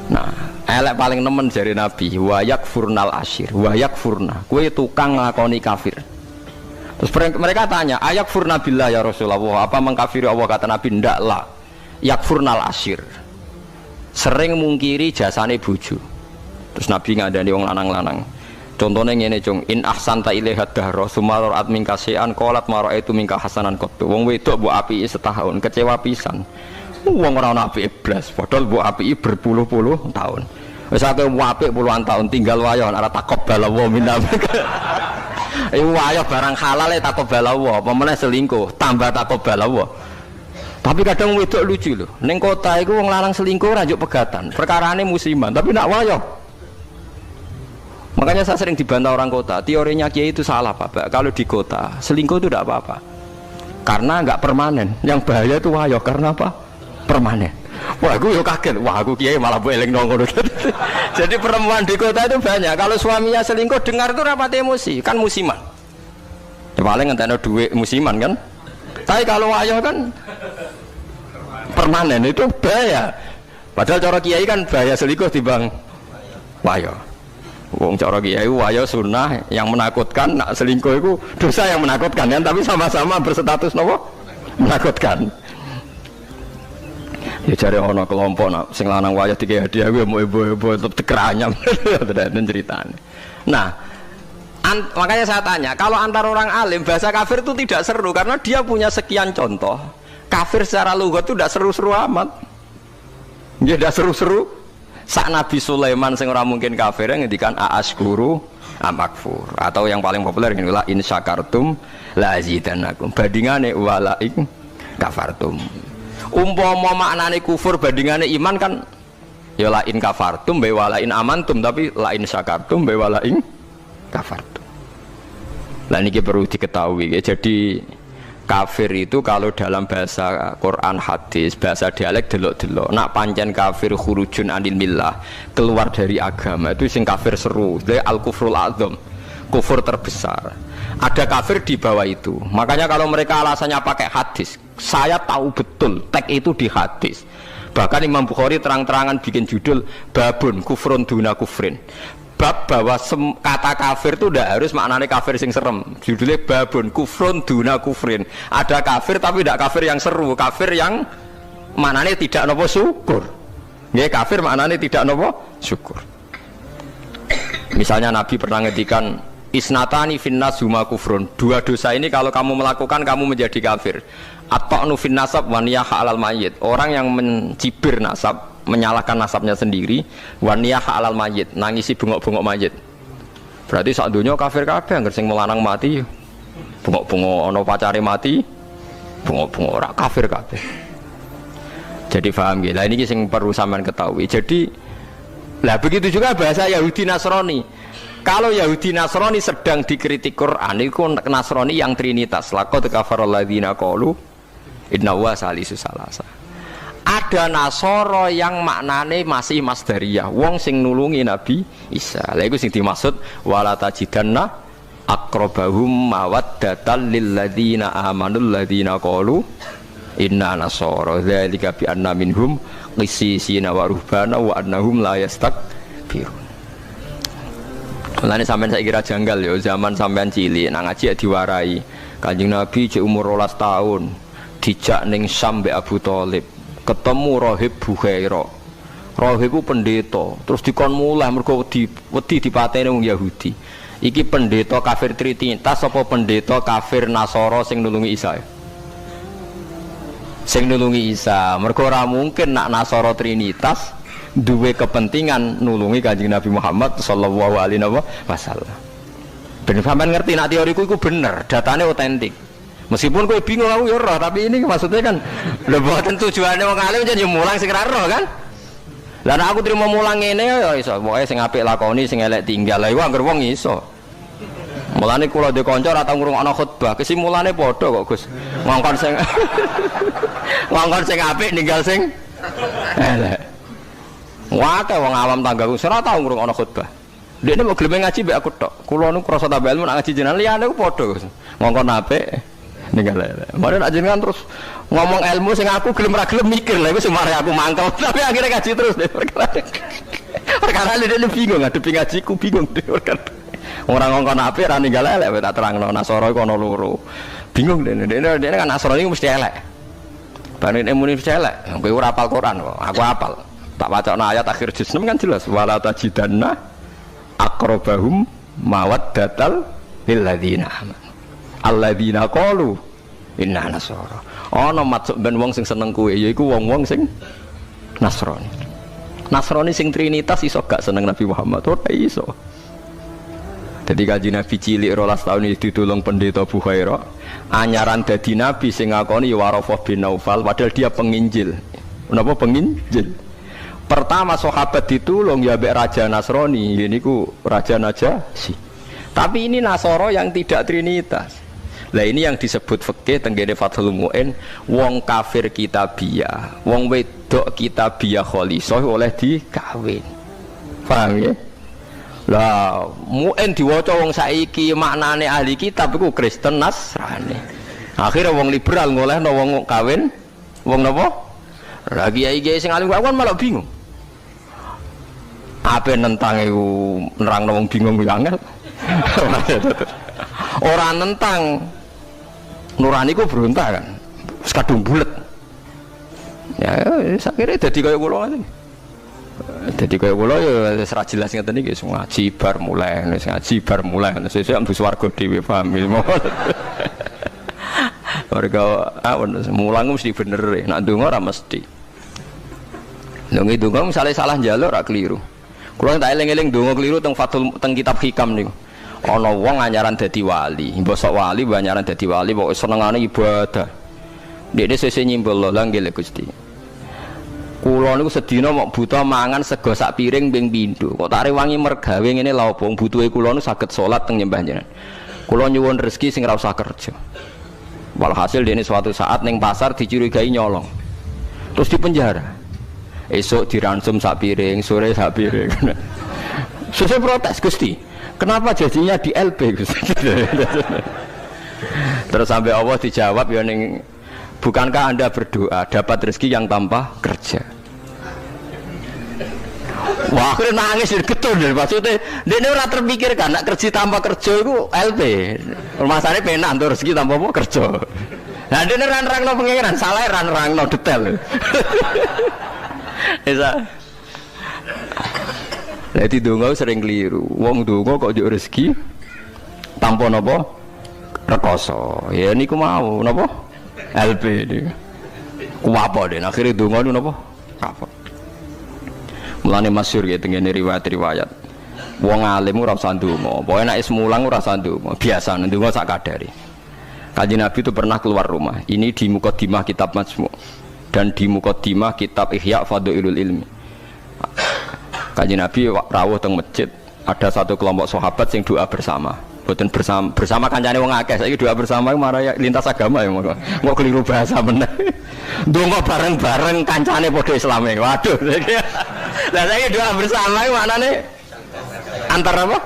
Nah, elek paling nemen jari Nabi, wa yakfurnal asyir, wa yakfurna. Kowe tukang nglakoni kafir. Terus mereka tanya, ayakfurna billah ya Rasulullah, apa mengkafiri Allah? Kata Nabi, ndak lah. Yakfurnal asyir. Sering mungkiri jasane bojo. Terus Nabi ngandani wong lanang-lanang. Contohnya ngene cung, in ahsanta ilaiha dahra sumaror at mingka sean qalat maro itu mingka hasanan qattu. Wong wedok mbok apiki setahun, kecewa pisan. Wong ora ana apike blas, padahal mbok apiki berpuluh-puluh tahun. Wis akeh apik puluhan tahun tinggal wayo ora taqabbal wa minna. Wayo barang halal e taqabbal wa, apa meneh selingkuh tambah taqabbal wa. Tapi kadang wedok lucu lho. Ning kota iku wong lanang selingkuh ora njuk pegatan. Perkarane musiman, tapi nak wayo. Makanya saya sering dibantah orang kota, teorinya Kiai itu salah Pak. Kalau di kota, selingkuh itu tidak apa-apa. Karena nggak permanen. Yang bahaya itu wayo, karena apa? Permanen. Wah, aku yo kaget. Wah, aku Kiai malah boleh ngono. Jadi perempuan di kota itu banyak. Kalau suaminya selingkuh, dengar itu rapat emosi, kan musiman. Ya, paling ngentekno duit musiman kan. Tapi kalau wayo kan permanen, itu bahaya. Padahal cara Kiai kan bahaya selingkuh dibang wayo. Wong cara kiai wayo sunnah yang menakutkan, nak selingkuh itu dosa yang menakutkan kan, tapi sama-sama berstatus nopo menakutkan. Ya cari ono kelompok nak sing lanang wayo tiga hadiah gue mau ibu-ibu tetep tekeranyam dan ceritanya. Nah, makanya saya tanya, kalau antar orang alim bahasa kafir itu tidak seru karena dia punya sekian contoh. Kafir secara lughat itu tidak seru-seru amat. Dia tidak seru-seru. Sak Nabi Sulaiman sing ora mungkin kafir ngendikan aaskuru amakfur, atau yang paling populer ngene la in syakartum la azidannakum, bandingane wala in kafartum. Umpama maknane kufur bandingane iman kan ya la in kafartum be wala in amantum, tapi la in syakartum be wala in kafartum. Lah niki perlu diketahui ya. Jadi kafir itu kalau dalam bahasa Quran hadis, bahasa dialek delok-delok. Nak pancen kafir khurujun anil millah, keluar dari agama, itu sing kafir seru. Jadi al-kufrul adzam, kufur terbesar. Ada kafir di bawah itu. Makanya kalau mereka alasannya pakai hadis, saya tahu betul teks itu di hadis. Bahkan Imam Bukhari terang-terangan bikin judul babun kufrun duna kufrin. Bab bahwa kata kafir itu tidak harus maknanya kafir sing serem. Judulnya babun kufrun duna kufrin. Ada kafir tapi tidak kafir yang seru, kafir yang maknanya tidak nopo syukur. Ya kafir maknanya tidak nopo syukur. Misalnya Nabi pernah ngedikan isnatani finnas huma kufrun. Dua dosa ini kalau kamu melakukan kamu menjadi kafir. At-ta'nu fin nasab wa niyah alal mayyit. Orang yang mencibir nasab, menyalahkan nasabnya sendiri, waniyah alal mayit, nangisi bengok-bengok mayit. Berarti sak dunya kafir kabeh, anggere sing melanang mati, bengok-bengok ana pacare mati, bengok-bengok ora kafir kabeh. Jadi paham nggih. Lah ini sing perlu sampean ketahui. Jadi lah begitu juga bahasa Yahudi Nasrani. Kalau Yahudi Nasrani sedang dikritik Quran, itu Nasrani yang trinitas. Laqad kafaral ladzina qalu inna huwa salisu salasa. Ada Nasoro yang maknane masih masdariyah, wong sing nulungi Nabi Isa. Lha iku sing dimaksud wala tajidanna aqrabahum mawaddatan lil ladzina amanul ladzina qalu inna nasara dzalika bi anna minhum qissisina wa ruhbana wa annahum la yastakbirun. Lan sampean saiki kira janggal ya zaman sampean cilik nang ngaji diwarai. Kanjeng Nabi cek umur 12 tahun dijak ning Syam mbek Abu Thalib. Ketemu Rohib Bukhaira. Rohib itu pendeta, terus dikon mulai mergo wedi dipateni wong Yahudi. Iki pendeta kafir trinitas apa pendeta kafir Nasara sing nulungi Isa? Sing nulungi Isa. Mergo ora mungkin nak Nasara trinitas duwe kepentingan nulungi Kanjeng Nabi Muhammad sallallahu alaihi wasallam. Ben sampean ngerti nak teoriku iku bener, datane otentik. Meskipun kowe bingung aku ya roh, tapi ini maksudnya kan lho mboten tujuane wong alim jan yo mulang sing ra roh kan. Lah nek aku trimo mulang ngene ya iso, pokoke sing apik lakoni, sing elek tinggal. Lah iku anggere wong iso. Mulane kula dhe kanca ora tau ngrungokno khutbah, kesimulane padha kok Gus. Ngongkon sing ngongkon sing apik ninggal sing elek. Wae wong awam tanggaku ora tau ngrungokno khutbah. Dekne mau gelem ngaji mbek aku tok. Kula nu krasa tambah ilmu nak ngaji jenengan liyane ku padha Gus. Ngongkon apik ninggal elek. Mari nak jenengan terus ngomong ilmu sing aku gelem ra gelem mikir lha iku semare aku mangkel. Tapi akhirnya ngaji terus deh perkara dia bingung ngadepi ngajiku bingung deh perkara. Orang ngongkon apik ra ninggal elek tak terangno Nasara iku ana loro. Bingung deh kan Nasara iku mesti elek. Bane muni mesti elek. Kowe ora hafal Quran kok. Aku hafal. Tak wacana ayat akhir juz 6 kan jelas wala tajidanna aqrabahum mawaddatal lil ladzina amanu. Alladzina qalu inna nasara. Ana maksud ben wong sing seneng kowe yaiku wong-wong sing Nasrani. Nasrani sing trinitas iso gak seneng Nabi Muhammad ora iso. Dadi kanjeng Nabi cilik 12 tahun ditulung pendeta Bukhaira, anyaran dadi nabi sing ngakoni Warafah bin Naufal padahal dia penginjil. Menapa penginjil? Pertama sahabat ditulung ya mbek raja Nasrani, niku raja Najasyi. Tapi ini Nasara yang tidak trinitas. Lah ini yang disebut fikih tenggene Fathul Mu'in, wong kafir kitabiah, wong wedok kitabiah khalisah oleh dikawin. Paham ya? Lah Mu'in diwaca wong saiki maknane ahli kitab iku Kristen Nasrani. Akhirnya wong liberal ngolehno wong kawin wong napa? Lah kiai-kiai sing alim kan malah bingung. Apa nentang iku nerangno wong bingung ku angel. Ora nentang nurani ku berontak kan wis kadung bulet ya sakire dadi kaya kula ngene dadi kaya kula ya wis ra jelas ngeten iki ngaji bar mulai wis ngaji bar mulai sesuk ambus warga dhewe paham warga awon mulang mesti bener nek ndonga ora mesti lho ndonga misale salah njaluk ora keliru kula tak eling-eling ndonga keliru teng Fathul teng kitab Hikam niku. Ana wong anyaran dadi wali, mbosok wali anyaran dadi wali pokoke senengane ibadah. Dekne sesuk nyimpul lho nggih Gusti. Kula niku sedina mok buta mangan sego sak piring ping pindho. Kok tak rewangi mergawe ngene lha opo butuhe kula niku saged salat teng nyembah jenengan. Kula nyuwun rezeki sing ora usah kerja. Walhasil dekne suatu saat ning pasar dicurigai nyolong. Terus dipenjara. Esuk diransum sak piring, sore sak piring. Sesuk protes Gusti. Kenapa jadinya di LP? Terus sampai Allah dijawab ya ning bukankah Anda berdoa dapat rezeki yang tanpa kerja? Wah, aku nangis getun maksudnya dia ora terpikirkan nak kerja tanpa kerja itu LP. Masalahnya penak untuk rezeki tanpa apa kerja. Nah, dia nerang-nerangno pengiran, salah nerang-nerangno detail. Bisa. Jadi donga sering keliru. Wong donga kok njuk rezeki tanpa napa? Rekoso. Ya niku mau napa? LP niku. Ku apa den akhire donga niku napa? Kapok. Mulane masyhur ya tengene riwayat-riwayat. Wong alim ora usah ndonga. Pokoke nek is mulang ora usah ndonga. Biasa ndonga sak kadare. Kanjeng Nabi itu pernah keluar rumah. Ini di Muqaddimah kitab Majmu' dan di Muqaddimah kitab Ihya Fadhailul Ilmi. Kanjeng Nabi rawuh teng masjid, ada satu kelompok sahabat sing doa bersama. Boten bersama kancane wong akeh. Saiki doa bersama iku marah lintas agama ya monggo. Kok keliru bahasa meneh. Ndonga bareng-bareng kancane padha Islame. Waduh. Lah saiki doa bersama iku maknane antar apa?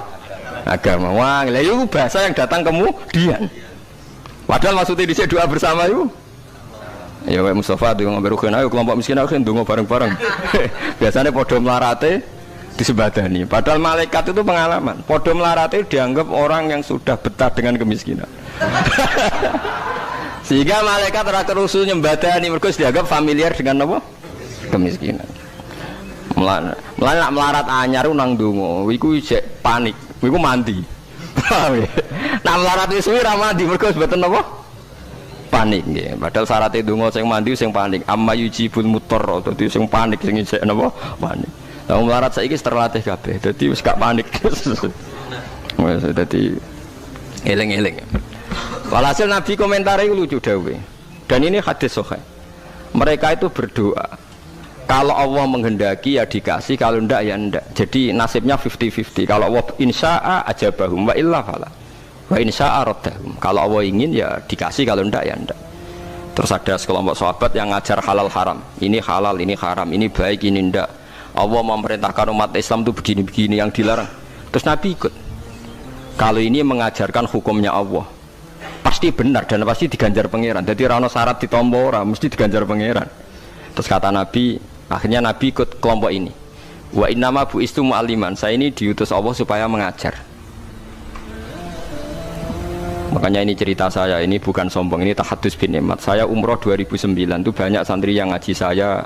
Agama. Wah, lha iku bahasa yang datang kemudian. Padahal maksudnya dhisik doa bersama itu ya kayak Mustafa tuh ngomong berukan ayo kelompok miskin aku ndonga bareng-bareng. Biasanya podo melarate disebadani. Padahal malaikat itu pengalaman. Podo melarate dianggap orang yang sudah betah dengan kemiskinan. Sehingga malaikat terus nyembadani mergo dianggap familiar dengan apa? Kemiskinan. Melarat anyar nang ndonga, iku isek panik. Iku mandi. Nah melarat wis suwi ra mandi mergo mboten apa? Panik nggih. Padahal syarat donga sing mandi sing panik. Amma yujibul mutarr, dadi sing panik sing isek napa? Panik. Lah melarat saiki wis terlatih kabeh. Dadi wis gak panik. Wis dadi eling-eling. Walhasil Nabi komentare iku lucu dawuhe. Dan ini hadis sahih. Mereka itu berdoa. Kalau Allah menghendaki ya dikasih, kalau ndak ya ndak. Jadi nasibnya 50-50. Kalau Allah insya'a ajabahum wa illa fala. Wa insya'a raddahum. Kalau Allah ingin ya dikasih, kalau ndak ya ndak. Terus ada sekelompok sahabat yang ngajar halal haram. Ini halal, ini haram, ini baik, ini ndak. Allah memerintahkan umat Islam itu begini-begini yang dilarang. Terus Nabi ikut. Kalau ini mengajarkan hukumnya Allah. Pas pasti benar dan pasti diganjar pangeran. Jadi ora ono syarat ditampa ora, mesti diganjar pangeran. Terus kata Nabi, akhirnya Nabi ikut kelompok ini. Wa innama bu'istu mu'alliman. Saya ini diutus Allah supaya mengajar. Makanya ini cerita saya, ini bukan sombong, ini tahadus bin nikmat. Saya umroh 2009 itu banyak santri yang ngaji saya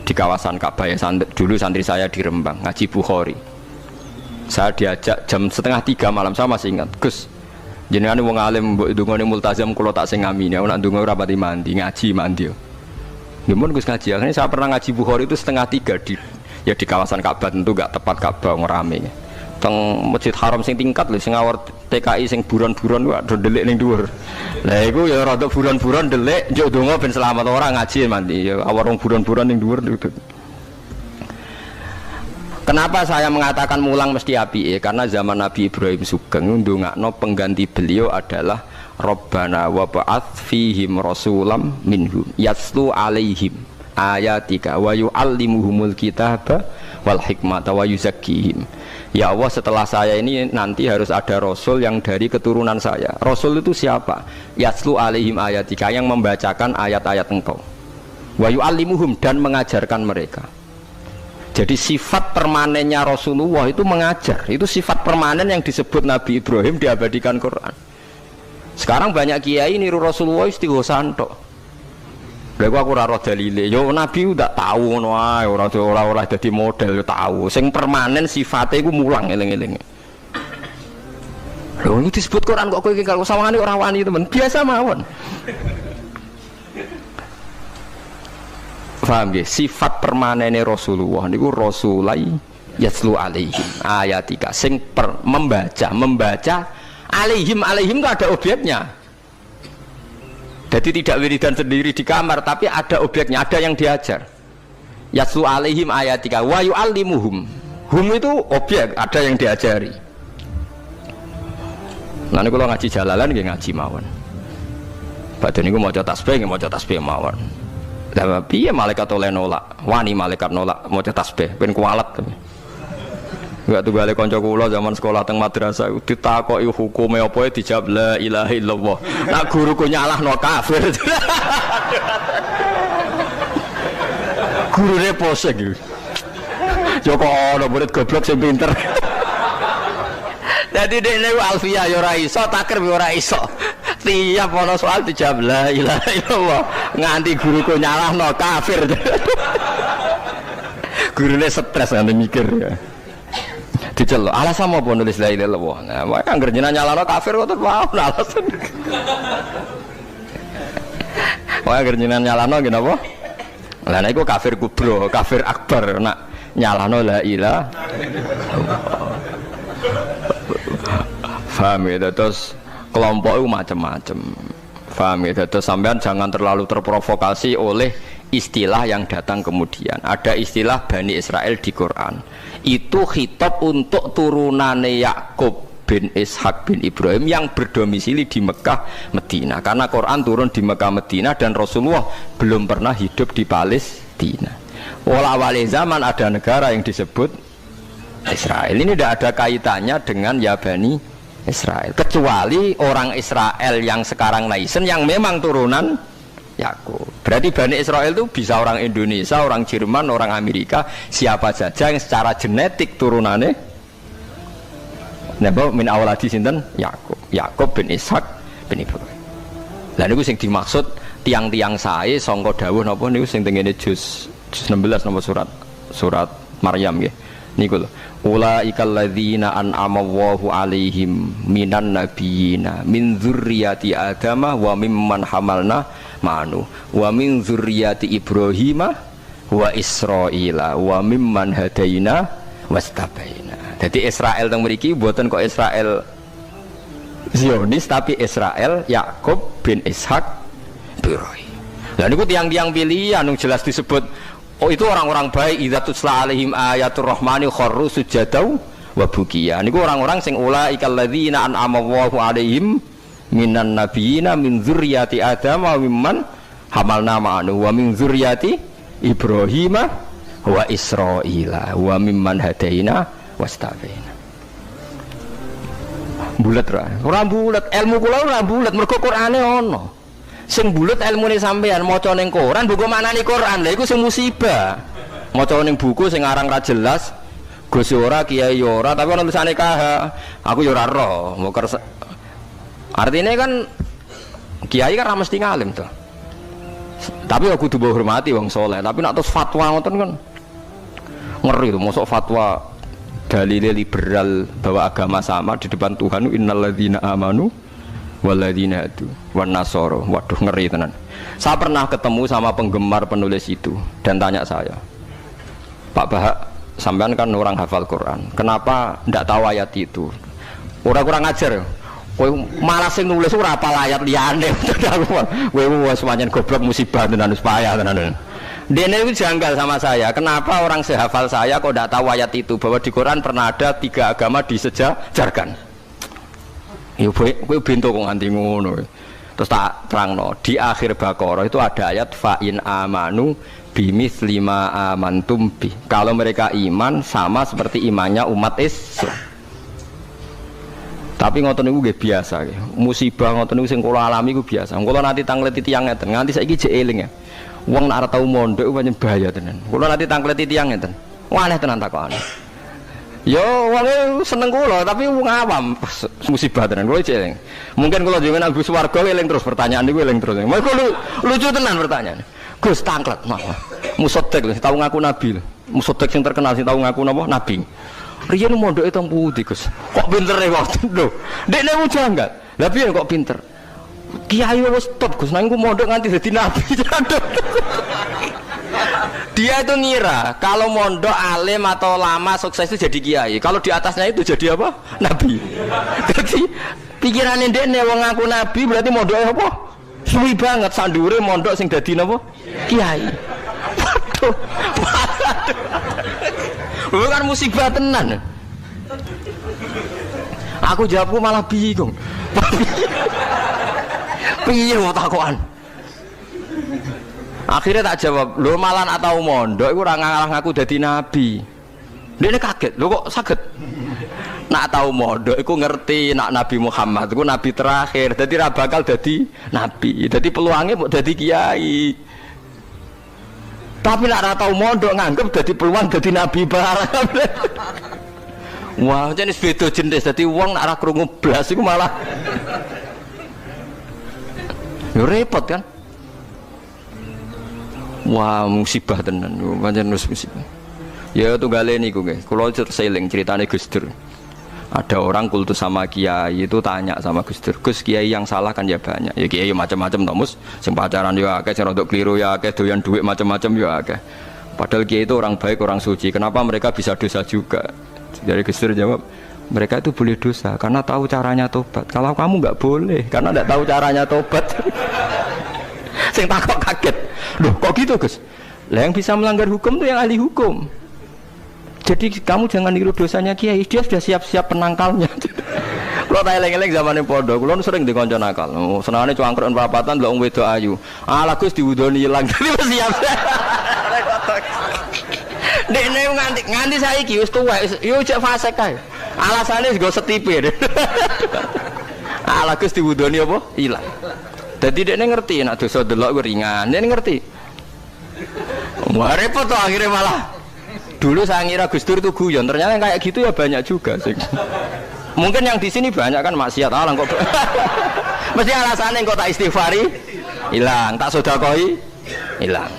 di kawasan Ka'bah ya. Dulu santri saya di Rembang, ngaji Bukhari. Saya diajak jam 2:30 malam, saya masih ingat. Gus, jenengan wong alim mbok ndongane multazam kula tak sing ngamini. Nek ndonga ora pati mandi, ngaji mandi. Gimana Gus ngaji? Akhirnya saya pernah ngaji Bukhari itu 2:30 di kawasan Ka'bah, tentu gak tepat Ka'bah ngerame. Teng Masjid Haram sing tingkat lho, sing ngawur TKI sing buron-buron wae do delik ning dhuwur. Lah iku ya rada buron-buron delik njuk donga ben selamat ora ngaji mandi. Ya awang buron-buron ning dhuwur. Kenapa saya mengatakan mulang mesti api? Karena zaman Nabi Ibrahim Sugeng ndongakno pengganti beliau adalah Rabbana wa ba'ats fihim rasulam minhum yatlu alaihim ayatika wa yu'allimuhumul kitaba wal hikmata wa yuzakkihim. Ya Allah, setelah saya ini nanti harus ada rasul yang dari keturunan saya. Rasul itu siapa? Yatlu alaihim ayatika, yang membacakan ayat-ayat engkau. Wa yu'allimuhum, dan mengajarkan mereka. Jadi sifat permanennya Rasulullah itu mengajar. Itu sifat permanen yang disebut Nabi Ibrahim diabadikan Quran. Sekarang banyak kiai niru Rasulullah istighosan tok. Lha aku ora ora dalile. Yo Nabi udah tahu ngono ae, ora dadi model yo tahu. Sing permanen sifate iku mulang eling-eling. Lho itu disebut Quran kok kowe iki kalau sawangane ora wani temen. Biasa mawon. Paham nggih? Sifat permanene Rasulullah niku rasulai yaslu alaihim ayatika sing membaca alaihim itu ada objeknya. Jadi tidak wiridan sendiri di kamar, tapi ada objeknya, ada yang diajar. Yaslu alaihim ayatika wa yu'allimuhum. Hum itu objek, ada yang diajari. Nanti kalau ngaji jalalan nggih ngaji mawon. Badhe niku maca tasbih nggih maca tasbih mawon. Lah piye malaikat oleh nolak? Wani malaikat nolak maca tasbih ben kualat. Enggak tunggale kanca kula zaman sekolah teng madrasah ditakoki hukume apa dijawab la ilaha illallah. Nak guruku nyalahno kafir. Gurune posek iki. Yo kok ana murid goblok sing pinter. Dadi dene alfiah yo ora iso, takir yo ora iso. Tiap ana soal dijawab la ilaha illallah. Nganti guruku nyalahno kafir. Gurune stres nganti mikir ya. Dicelok alasan apa nulis la ilaha illallah. Nah, wae anggere jenengan nyalano kafir kok tetep mau alasan. Wae anggere jenengan nyalano nggih napa? Lah nek iku kafir kubro, kafir akbar nak nyalano la ilaha. Paham ya, terus kelompok itu macam-macam. Paham ya, terus sampean jangan terlalu terprovokasi oleh istilah yang datang kemudian. Ada istilah Bani Israel di Quran. Itu khitab untuk turunane Yakub bin Ishak bin Ibrahim yang berdomisili di Mekah Medina. Karena Quran turun di Mekah Medina dan Rasulullah belum pernah hidup di Palestina. Awal zaman ada negara yang disebut Israel. Ini tidak ada kaitannya dengan ya Bani Israel. Kecuali orang Israel yang sekarang naisen yang memang turunan Yakub. Berarti Bani Israel itu bisa orang Indonesia, orang Jerman, orang Amerika, siapa saja yang secara genetik turunannya napa min awaladi sinten Yakub bin Ishak bin Ibrahim. Lah niku sing dimaksud tiang-tiang sae sangka dawuh napa niku sing tengene juz 16 nomor surat Maryam nggih. Niku lho. Ulaikal ladzina an'ama Allahu 'alaihim minan nabiyina min dzurriyyati Adam wa mimman hamalna ma'anu wa min dzurriyyati Ibrahim wa Israila wa mimman hadaina wastabaina. Jadi Israel teng mriki mboten kok Israel Zionis tapi Israel Yakub bin Ishak Ibrahim. Lah niku tiang-tiang pilihan yang jelas disebut. Oh itu orang-orang baik idza tusla alaihim ayatul rahmani kharru sujadau wa bukiya. Niku orang-orang sing ulaikal ladzina an'ama Allahu alaihim minan nabiyina min dzurriyyati Adam wa mimman hamalna ma'anu wa min dzurriyyati Ibrahim wa Israila wa mimman hadaina wastabaina. Bulet ora bulet, ilmu kula ora bulet mergo Qur'ane ana. Sing bulet ilmune sampean maca ning Quran, buku maknani Quran. Lha iku sing musibah. Maca ning buku sing aran ra jelas, Gus ora, Kiai ora, tapi ana tulisane KH. Aku ya ora roh. Artinya kan Kiai kan ra mesti ngalim to. Tapi aku kudu hormati wong soleh, tapi nak terus fatwa ngoten kan ngeri tuh, mosok fatwa dalil liberal bahwa agama sama di depan Tuhan, innalladzina amanu walladzina hadu wan nasara. Waduh ngeri tenan. Saya pernah ketemu sama penggemar penulis itu dan tanya saya, Pak Bahak, sampean kan orang hafal Quran, kenapa ndak tahu ayat itu? Orang kurang ajar. Kowe malah sing nulis ora apal ayat liyane. Kowe wis pancen goblok musibah tenan payah tenan. Dene itu janggal sama saya. Kenapa orang sehafal saya kok tidak tahu ayat itu bahwa di Quran pernah ada 3 agama disejajarkan? Ya kowe bento kok nganti ngono. Terus tak terangno, di akhir Baqarah itu ada ayat fa in amanu bimitsli ma amantum bi. Kalau mereka iman sama seperti imannya umat Islam. Tapi ngoten niku nggih biasa nggih. Musibah ngoten niku sing kula alami iku biasa. Kula nanti tangleti tiyang ngeten, nganti saiki jek eling ya. Wong nek ora tau mondok pancen bahaya tenan. Kula nanti tangleti tiyang ngeten. Wah aneh tenan takokane. Yo wong seneng kula tapi wong awam musibah tenan kula jek eling. Mungkin kula jenengan Gus Warga eling terus pertanyaan niku eling terus. Mergo lucu tenan pertanyaan. Gus tanglet mah. Musotek tau ngaku nabi. Musotek sing terkenal sing tau ngaku napa nabi. Riyen mondoke teng pundi, Gus? Kok pintere kok? Lho, dekne ku janggal. Lah piye kok pinter? Kiai wis top, Gus. Nang ku mondok nganti dadi nabi. Dia itu ngira kalau mondok alim atau lama sukses itu jadi kiai. Kalau di atasnya itu jadi apa? Nabi. Jadi pikirane dekne wong ngaku nabi berarti mondoke apa? Suwi banget sandure mondok sing dadi napa? Kiai. Waduh. Bukan musibah tenan. Aku jawabku malah bingung. Piye mau takokan? Akhirnya tak jawab, lho malah nak tau mondok iku ora ngalah ngaku dadi nabi. Dene kaget, lho kok saged? Nak tau mondok iku ngerti nak Nabi Muhammad iku nabi terakhir, dadi ra bakal dadi nabi. Dadi peluangnya mau dadi kiai. Tapi nak tau mondok nganggep dadi peluang dadi nabi barang. Wah, jenis beda jenis. Dadi wong nak ra krungu blas iku malah yo repot kan. Wah, musibah tenan. Pancen musibah. Ya tunggale niku nggih. Kula seling ceritane Gus Dur. Ada orang kultus sama kiai itu tanya sama Gus Dur, Gus kiai yang salah kan ya banyak. Ya kiai macam-macam tomus, sing pacaran ya akeh, sing rodok keliru ya akeh, doyan duit macam-macam ya akeh. Padahal kiai itu orang baik, orang suci. Kenapa mereka bisa dosa juga? Dari Gus Dur jawab, mereka itu boleh dosa karena tahu caranya tobat. Kalau kamu nggak boleh karena nggak tahu caranya tobat. Sing takok kaget. Loh kok gitu Gus? Lah yang bisa melanggar hukum itu yang ahli hukum. Jadi kamu jangan niru dosanya kiai, dia sudah siap-siap penangkalnya. Kalau tak eleng-eleng zamannya pondok, kalau sering dikonco nakal. Senangnya cuangkron perapatan, lo wedok ayu. Ah lagus diwudoni hilang, jadi siap. Dek nih nganti saya kius tua, yuk cek fase kai. Alasannya juga setipe deh. Ah lagus diwudoni apa? Hilang. Jadi dek nih ngerti, nak dosa delok ringan, dia ngerti. Wah repot tuh akhirnya malah. Dulu saya ngira Gus Dur itu guyon, ternyata yang kayak gitu ya banyak juga sih. Mungkin yang di sini banyak kan maksiat alang kok. Mesti alasannya kok tak istighfari hilang, tak sedekah hilang.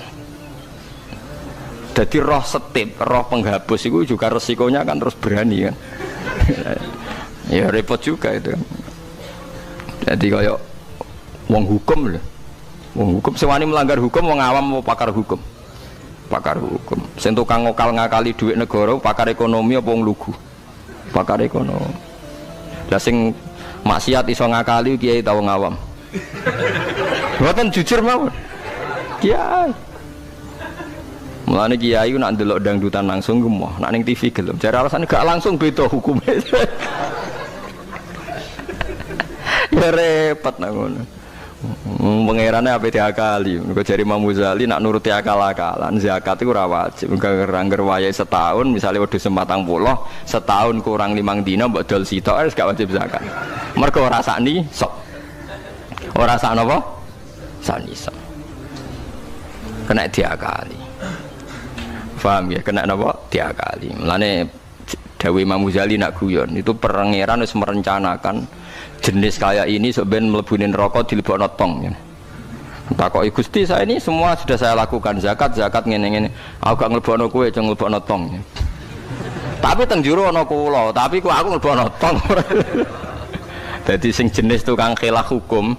Jadi roh setip, roh penghapus itu juga resikonya kan terus berani kan. Ya repot juga itu. Jadi kayak wong hukum loh. Wong hukum sewani melanggar hukum, wong awam mau pakar hukum. Pakar hukum. Sing tukang ngakali duit negara, pakar ekonomi apa wong lugu? Pakar ekonomi. Lah sing maksiat iso ngakali kiai ta wong awam. Mboten jujur mawon. Kiai. Mulane kiai ku nak ndelok dangdutan langsung gemoh, nak ning TV gelem. Jare alasane gak langsung beda hukume. Ya repot nang ngono. Pangerane ape diakali. Mergo jare Imam Ghazali nak nuruti akal-akalan zakat iku ora wajib. Angger wayahe setahun misalnya wedhus 40, setahun kurang 5 dina mbok dol sitok wis gak wajib zakat. Mergo ora sakni sok. Ora sak napa? Sakni sok. Kena diakali. Paham ya? Kena napa? Diakali. Mulane dawuh Imam Ghazali nak guyon itu pangeran wis merencanakan jenis kayak ini sebenarnya melebunin rokok dilebokno tong ya. Takoki Gusti saya ini semua sudah saya lakukan zakat ngene-ngene. Aku gak nglebokno kowe aja nglebokno tong. Ya. Tapi teng jero ana kula, tapi kok aku nglebokno tong. Dadi sing jenis tukang khilaf hukum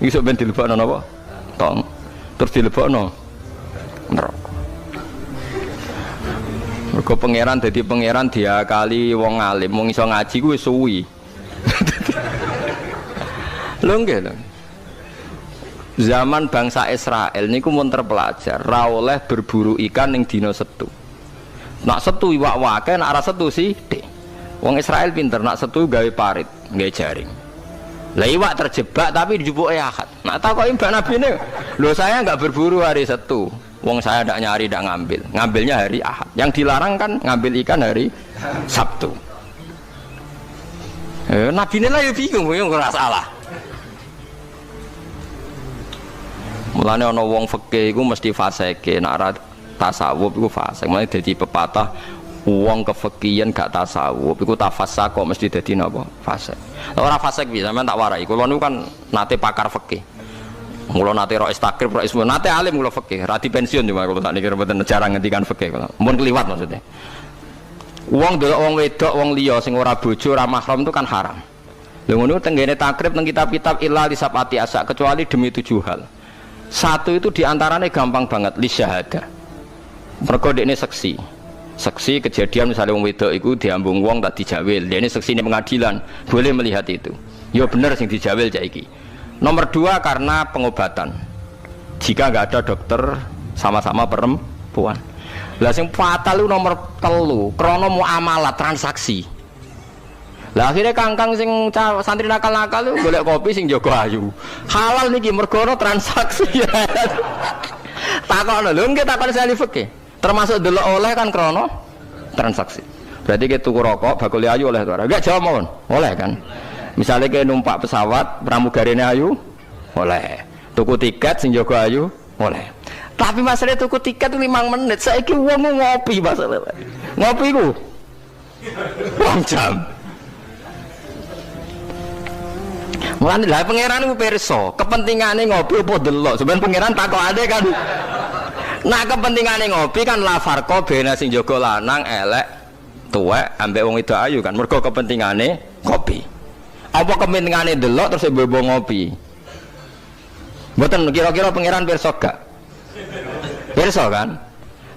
iso ben dilebokno napa? Tong. Terus dilebokno neraka. Mergo pangeran dadi pangeran diakali wong alim, wong iso ngaji kuwi suwi. Lho nggih lho. Zaman bangsa Israel niku mun terpelajar, ra oleh berburu ikan ning dina Setu. Nak Setu iwak wake, nak ora Setu sithik. Wong Israel pinter, nak Setu gawe parit, gawe jaring. Lah iwak terjebak tapi dijupuke Ahad. Nak takoki Mbak Nabine, lho saya enggak berburu hari Setu. Wong saya ndak nyari, ndak ngambil. Ngambilnya hari Ahad. Yang dilarang kan ngambil ikan hari Sabtu. Nabine lah yo bingung, yo ora salah. Mulane ana wong fikih iku mesti fasike, nek ora tasawuf iku fasik. Mulane dadi pepatah wong kefikihan gak tasawuf iku tafassak kok mesti dadi napa? Fasik. Ora fasik piye sampean tak warai. Kula niku kan nate pakar fikih. Mula nate ro istakrib ro ismu nate alim kula fikih, ra di pensiun cuma kula tak niki mboten jarang ngendikan fikih kula. Mun kliwat maksudnya. Wong delok wong wedok wong liya sing ora bojo ora mahram itu kan haram. Lha ngono tenggene takrib teng kitab-kitab illa lisabati asa kecuali demi 7 hal. Satu itu diantaranya gampang banget li syahada. Mergo dekne seksi kejadian misalnya wong wedok iku diambung wong tak dijawil, dekne seksi ini pengadilan boleh melihat itu. Ya bener sing dijawil cak iki. Nomor 2 karena pengobatan. Jika nggak ada dokter sama-sama perempuan. Lah sing fatal itu nomor 3 krana muamalah transaksi. Lah akhirnya kangkang sing santri nakal-nakal itu golek kopi sing jaga ayu. Halal niki mergo transaksi. Takokno lho nggih takon sali fikih. Termasuk delok oleh kan krana transaksi. Berarti ke tuku rokok bakul ayu oleh to ora? Enggak jawab mawon. Oleh kan. Misalnya ke numpak pesawat pramugarine ayu oleh. Tuku tiket sing jaga ayu oleh. Tapi masalah tuku tiket 5 menit saiki wong ngopi masalah. Ngopi ku 2 jam. Mulane lha pangeran iku pirsa, kepentingane ngopi apa delok. Sampeyan pangeran takokane kan. Nah kepentingane ngopi kan la farqa bena sing jaga lanang elek tuwek ambek wong wedok ayu kan. Mergo kepentingane kopi. Apa kepentingane delok terus mbok ngopi? Mboten kira-kira pangeran pirsa gak? Pirsa kan?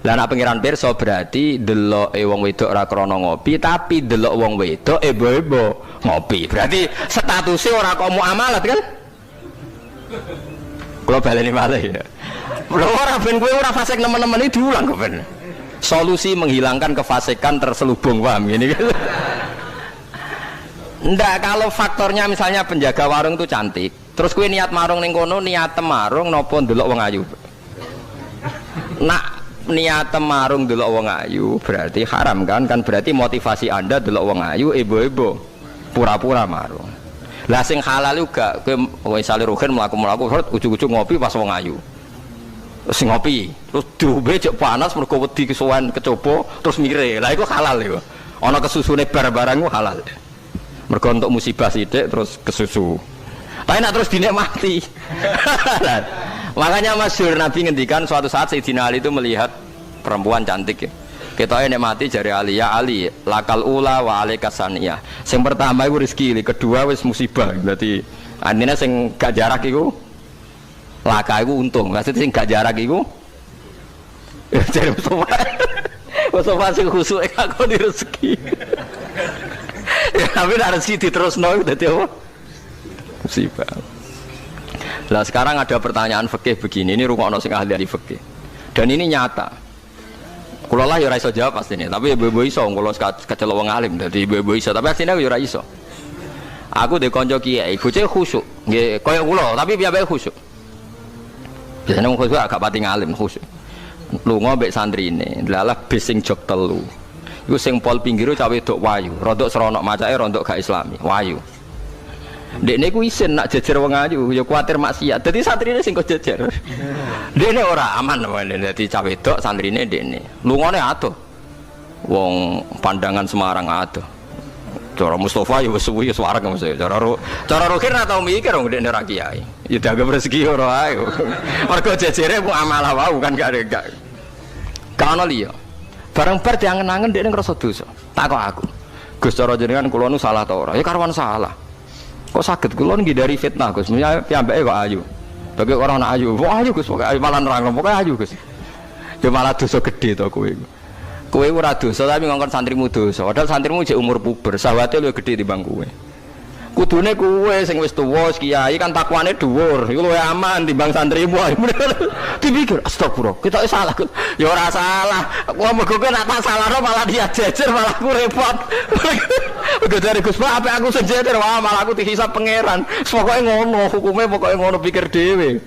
Lah nek pangeran pirsa berarti deloke wong wedok ora krana ngopi, tapi delok wong wedok ebo-ebo ngopi. Berarti statusnya ora kok muamalat kan? Kalau baleni malih ya. Lho ora ben kowe ora fasik nemen-nemen iki diulang kok ben. Solusi menghilangkan kefasikan terselubung paham gini kan. Ndak kalau faktornya misalnya penjaga warung itu cantik. Terus kowe niat marung ning kono, niat marung napa ndelok wong ayu. Nak niat marung delok wong ayu berarti haram kan berarti motivasi Anda delok wong ayu ebo-ebo pura-pura marung. Lah sing halal juga kowe misale rohen mlaku-mlaku ujug-ujug ngopi pas wong ayu. Terus ngopi terus diombe cek panas mergo wedi kesuwen kecoba terus mire. Lah iku halal iku. Ana kesusune bar-barang ku halal. Mergo untuk musibah sithik terus kesusu. Tapi nak terus dinikmati. Makanya masyhur Nabi ngendikan suatu saat Sayyidina Ali itu melihat perempuan cantik ya. Ketoke nikmati jari Ali, ya Ali, lakal ula wa alaika saniyah. Sing pertama iku rezeki, kedua wis musibah. Berarti artinya sing gak jarak iku laka iku untung. Maksudnya sing gak jarak iku jare Mustafa sing khusuk aku di rezeki. Ya tapi nek rezeki diterusno dadi apa? Musibah. Lah sekarang ada pertanyaan fikih begini, ini rungokno sing ahli fikih. Dan ini nyata. Kula lah ya ora iso jawab pasti ini, tapi ibu-ibu iso kula kecelok wong alim dadi ibu-ibu iso, tapi asline yo ora iso. Aku ndek kanca kiai, bocah khusyuk. Nggih kaya kula, tapi piyambake khusyuk. Biasane wong khusyuk agak pati ngalim khusyuk. Lunga mbek santrine, lalah bis sing jog telu. Iku sing pol pinggire cawe wedok wayu, rodok seronok macake rodok gak islami, wayu. Dekne ku isin nak jejer wong ayu, ya kuwatir maksiat. Dadi santrine sing kok jejer. Dekne ora aman wae dadi cawe wedok santrine dekne. Lungane adoh. Wong pandangan Semarang adoh. Cara Mustafa ya wis suwi suwareg mesti. Cara rohir ora tau mikir wong dekne ra kiai. Ya dianggap rezeki ora ae. Mergo jejere ku amalah wau kan gak. Kana liya. Bareng bar diangen-angen dekne ngrasa dosa. Takok aku. Gus cara jenengan kula nu salah ta ora? Ya karwan salah. Kok saged kula ngindari fitnah Gus. Piyambake kok ayu. Bagi orang nak ayu, kok ayu Gus, pokoke ayu malah nerang, pokoke ayu Gus. Ya malah dosa gede to kowe. Kowe ora dosa tapi ngongkon santrimu dosa. Padahal santrimu jek umur puber, sawate luwih gede timbang kowe. Kudune kowe sing wis tuwa kiai kan takwane dhuwur, iku luwih aman timbang santrimu. Dipikir astagfirullah, kita salah. Ya ora salah. Wong mergo nek tak salahno malah dia jejer malah aku repot. Udah dari Gus Pak, apa aku sejejer, wah malah aku dihisap pangeran. Pokoknya ngono, hukumnya pokoknya ngono pikir dewe.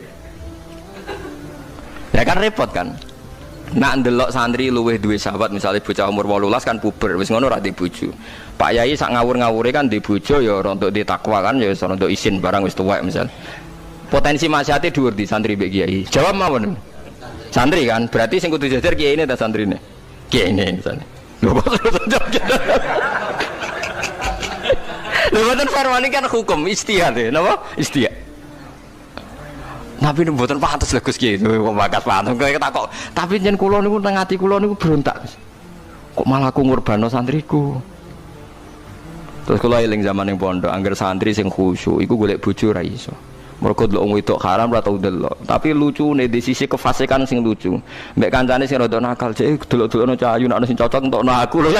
Ya kan repot kan. Nak ndelok santri luwih duwe sahabat, misalnya bocah umur 18 kan puber, wis ngono ra di bojo. Pak Yai sak ngawur-ngawure kan di bojo ya untuk di takwa kan ya untuk isin barang wis tuwek misal. Potensi maksiate dhuwur di santri mbek kiai. Jawab mawon. Santri kan, berarti sing kudu jejer kiai ini ta santrine. Kiai ini misalnya. Lho kok Lewatan farwani kan hukum istihad ya, napa? Istihad. Tapi mboten pantes lho Gus Kiai, kok bakas pantes kok takok. Tapi yen kula niku nang ati kula niku berontak. Kok malah aku ngurbano santriku. Terus kula eling zaman ning pondok, angger santri sing khusyuk iku golek bojo ra iso. Mergo delok wong wedok haram ora tau delok. Tapi lucune di sisi kefasikan sing lucu. Mbek kancane sing rada nakal, cek delok-delokno cahayu nek ana sing cocok entokno aku lho.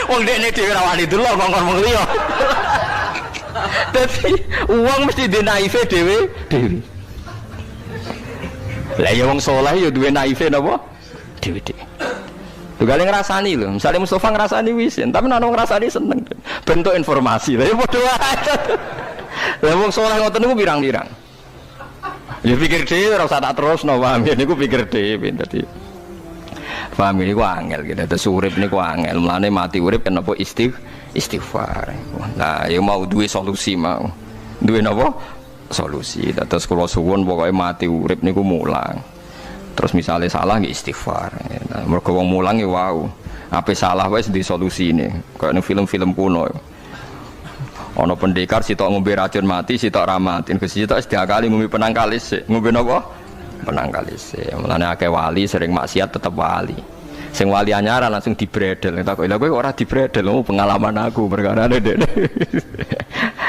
Wong dekne dhewe ra wani delok kok ngomong liya. Tapi uang mesti di naife dewe. Lah ya wong saleh ya duwe naife napa? Dewe. Juga ngrasani lho. Misale Mustafa ngrasani wisin, tapi nek ngrasani seneng. Bentuk informasi. Lah ya padha wae. Lah wong saleh ngoten niku pirang-pirang. Ya pikir dhewe ora usah tak terusno, paham ya niku pikir dhewe dadi. Paham niku angel gitu. Terus urip niku angel. Mulane mati urip kenapa istighfar. Nah, ya mau duwe solusi mau. Duwe napa? Solusi. Terus kula suwun pokoke mati urip niku mulang. Terus misalnya salah nggih istighfar. Nah, mergo wong mulang ya wau. Ape salah wae di solusine. Kayak ning film-film kuno. Ana pendekar sitok ngombe racun mati, sitok ra mati. Sitok sediakali ngombe penangkalis. Ngombe napa? Penangkalis. Mulane akeh wali sering maksiat tetep wali. Sing wali anyaran langsung dibredel. Tak kok lha kowe ora dibredel, pengalaman aku perkara ndek.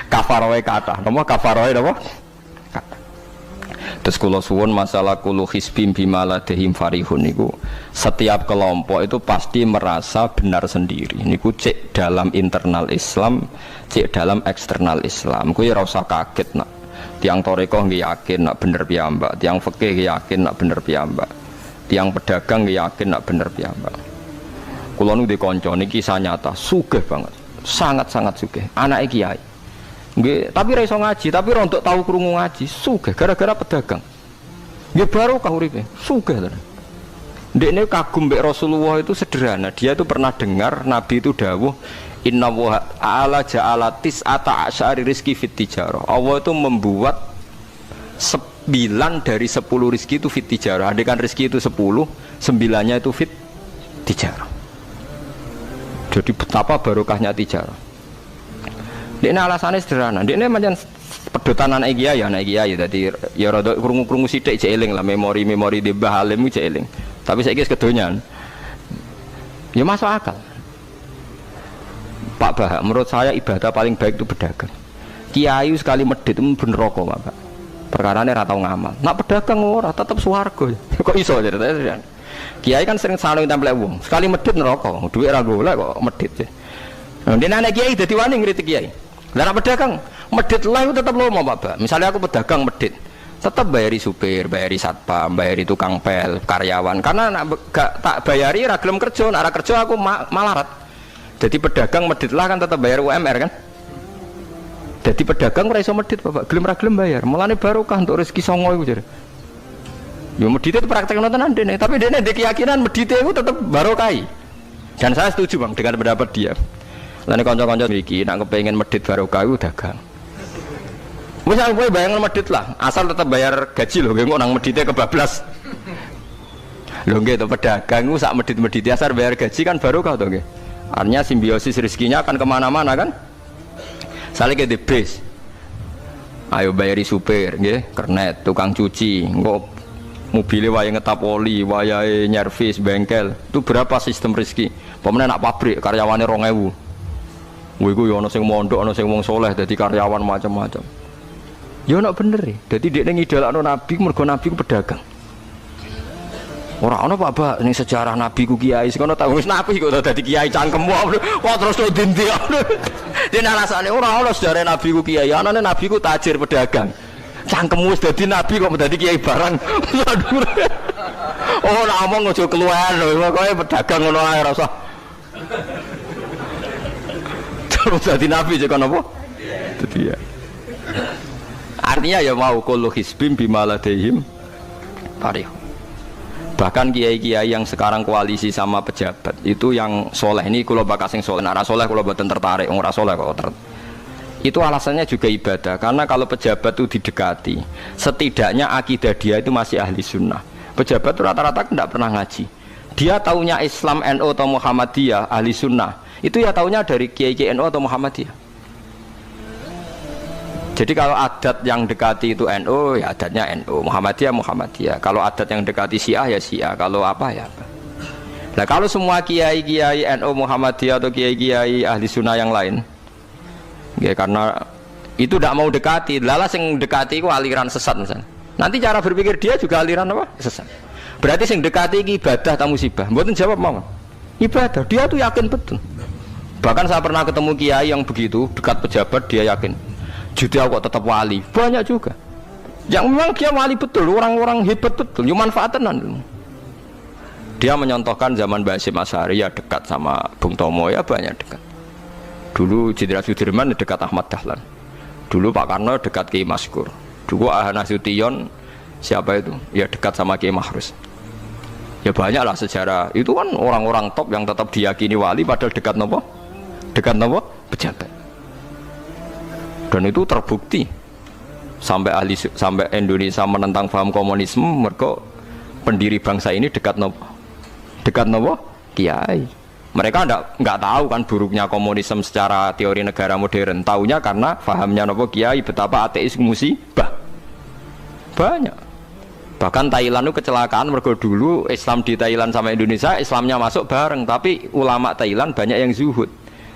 Kafaroe kata. Napa kafaroe napa? Terus kula suwun masalah kulu hisbim bimaladehim farihun niku setiap kelompok itu pasti merasa benar sendiri. Niku cek dalam internal Islam, cek dalam eksternal Islam. Kuwi ora usah kaget nak. Tiang toreko nggih yakin nak bener piyambak, tiang fikih yakin nak bener piyambak. Tiang pedagang yakin nak bener piyambak. Kula nu di kanca niki kisah nyata, sugih banget. Sangat-sangat sugih. Anake kiai. Nggih, tapi ra iso ngaji, tapi rontok tahu krungu ngaji, sugih gara-gara pedagang. Nggih barokah uripe, sugih tenan. Ndekne kagum mbek Rasulullah itu sederhana. Dia itu pernah dengar Nabi itu dawuh, "Inna wa ta'ala ja'ala tis'ata asyari rizki fit tijarah." Allah itu membuat 9 dari 10 rizki itu fit tijarah. Andaikan rizki itu 10, 9-nya itu fit tijarah. Jadi betapa barokahnya tijarah. Ini alasannya sederhana. Ini macam pedotan anak kiai, Jadi ya rada krungu-krungu sithik cek eling lah memori di Mbah Halim cek eling. Tapi saiki wis kedonyan. Ya masuk akal. Pak Bah, menurut saya ibadah paling baik itu pedagang. Kiai sekali medhit bener rokok, Pak. Perkarane ra tau ngamal. Nak pedagang ora tetep swarga. Kok iso ceritanya? Kiai kan sering saling templek wong. Sekali medhit neraka, dhuwit ra golek kok medhit. Ndene anak kiai dadi wani ngritik kiai. Lah pedagang medhit lah itu tetap lomo Pak Ba. Misalnya aku pedagang medhit, tetap bayari supir, bayari satpam, bayari tukang pel, karyawan. Karena gak tak bayari ra gelem kerja, nek kerja aku malarat. Jadi pedagang medhit lah kan tetap bayar UMR kan. Jadi pedagang ora iso medhit Bapak, gelem ra gelem bayar. Mulane barokah untuk rezeki songo iku jare. Ya medhit itu praktekno tenan dene, tapi dene ndek keyakinan medhit itu tetep barokai. Dan saya setuju Bang dengan pendapat dia. Lan kanca-kanca iki nek kepengin medhit barokah iku dagang. Wis kowe bayang medhit lah, asal tetep bayar gaji lho, nggih kok nang medhite kebablas. Lho nggih to pedagang iku sak medhit-medhit asal bayar gaji kan barokah to nggih. Artinya simbiosis rezekinya akan kemana-mana kan? Saling ke bis, ayo bayari supir, nggih, kernet, tukang cuci, engko mobilnya waya ngetap oli, waya nyervis, bengkel, itu berapa sistem rezeki? Pemenang nak pabrik karyawannya 2.000, wiku yo ono sing mondok, ono sing wong soleh, jadi karyawan macam-macam. Yo ono bener ya, jadi dia ngidolakno Nabi, mergo Nabi ku pedagang. Ora ono Pak, ning sejarah Nabi ku kiai, sing ono tak wis Nabi kok dadi kiai cangkemmu, kok terus to dindi. Dene alasane ora ono sejarah Nabi ku kiai, anane Nabi ku tajir pedagang. Cangkemmu wis dadi Nabi kok dadi kiai barang. Oh, ora omong aja keluar lho, pokoke pedagang ngono ae ora usah. Terus dadi Nabi jek apa? Dadi ya. Artinya ya mau kullu hisbim bimaladehim tarikh. Bahkan kiai-kiai yang sekarang koalisi sama pejabat itu yang soleh, ini kalau bakas yang soleh, nah soleh kalau buatan tertarik, orang soleh kok itu alasannya juga ibadah, karena kalau pejabat itu didekati, setidaknya akidah dia itu masih ahli sunnah. Pejabat itu rata-rata tidak pernah ngaji, dia taunya Islam NU atau Muhammadiyah ahli sunnah, itu ya taunya dari kiai-kiai NU atau Muhammadiyah. Jadi kalau adat yang dekati itu NU, ya adatnya NU, Muhammadiyah. Kalau adat yang dekati Syiah ya Syiah, kalau apa ya apa. Nah kalau semua kiai-kiai NU, Muhammadiyah atau kiai-kiai ahli sunnah yang lain, ya karena itu tidak mau dekati, lalas yang dekati itu aliran sesat misalnya. Nanti cara berpikir dia juga aliran apa? Sesat. Berarti yang dekati ini ibadah atau musibah? Mboten jawab mau. Ibadah, dia tuh yakin betul. Bahkan saya pernah ketemu kiai yang begitu dekat pejabat, dia yakin. Jadi aku tetap wali, banyak juga yang memang dia wali betul, orang-orang hebat betul, cuma manfaatan. Dia menyontohkan zaman Mbah Hasyim Asy'ari ya dekat sama Bung Tomo, ya banyak dekat. Dulu Jenderal Sudirman dekat Ahmad Dahlan, dulu Pak Karno dekat Kiai Maskur, dulu Nasution siapa itu ya dekat sama Kiai Mahrus. Ya banyaklah sejarah itu kan orang-orang top yang tetap diyakini wali padahal dekat nopo pejabat. Dan itu terbukti sampai Indonesia menentang paham komunisme, mereka pendiri bangsa ini dekat nopo kiai. Mereka nggak tahu kan buruknya komunisme secara teori negara modern, taunya karena pahamnya nopo kiai betapa ateis musibah banyak. Bahkan Thailand itu kecelakaan mereka dulu Islam di Thailand sama Indonesia, Islamnya masuk bareng, tapi ulama Thailand banyak yang zuhud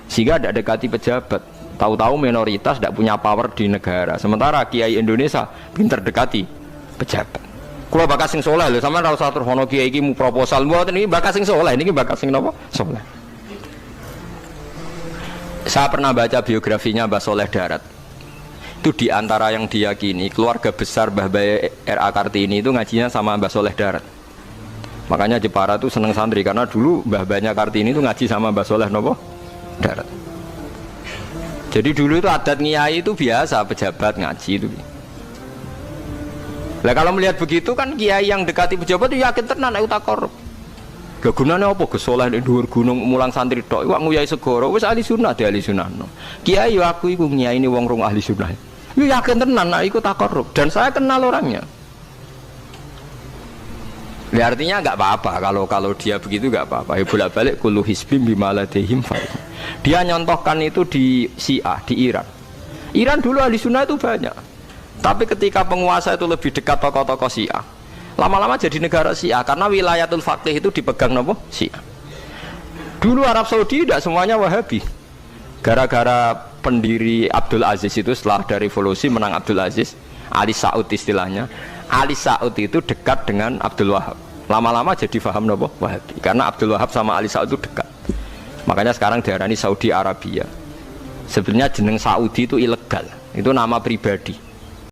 sehingga tidak dekati pejabat. Tahu-tahu minoritas tidak punya power di negara. Sementara kiai Indonesia pinter dekati pejabat. Kalau bakas sing soleh lho, sama ora usah terus ono kiai iki mu proposal mboten iki bakas sing soleh, niki bakas sing napa? Soleh. Saya pernah baca biografinya Mbah Soleh Darat. Itu di antara yang diyakini keluarga besar Mbah Bae R.A. Kartini itu ngajinya sama Mbah Soleh Darat. Makanya Jepara itu seneng santri karena dulu Mbah Bae Kartini itu ngaji sama Mbah Soleh napa? Darat. Jadi dulu itu adat ngiyai itu biasa, pejabat ngaji itu. Lah kalau melihat begitu kan kiai yang dekati pejabat itu yakin tenan nek tak korup. Lah gunane apa gesoleh ning dhuwur gunung mulang santri tok, iku nguyai segara wis ahli sunnah de ahli sunnah. Kiai yo aku iku ngiyaini wong rong ahli sunnah. Yo yakin tenan nek iku tak korup dan saya kenal orangnya. Ya artinya enggak apa-apa kalau dia begitu enggak apa-apa. Ya bolak-balik kullu hisbim bimaladehim fa. Dia nyontohkan itu di Syiah di Iran. Iran dulu ahli sunnah itu banyak. Tapi ketika penguasa itu lebih dekat tokoh-tokoh Syiah, lama-lama jadi negara Syiah karena wilayatul faqih itu dipegang nopo Syiah. Dulu Arab Saudi tidak semuanya Wahabi. Gara-gara pendiri Abdul Aziz itu setelah dari revolusi menang Abdul Aziz, Ali Saud istilahnya. Ali Saud itu dekat dengan Abdul Wahab. Lama-lama jadi faham nopo Wahabi karena Abdul Wahab sama Ali Saud itu dekat. Makanya sekarang diarani Saudi Arabia. Sebenarnya jeneng Saudi itu ilegal. Itu nama pribadi.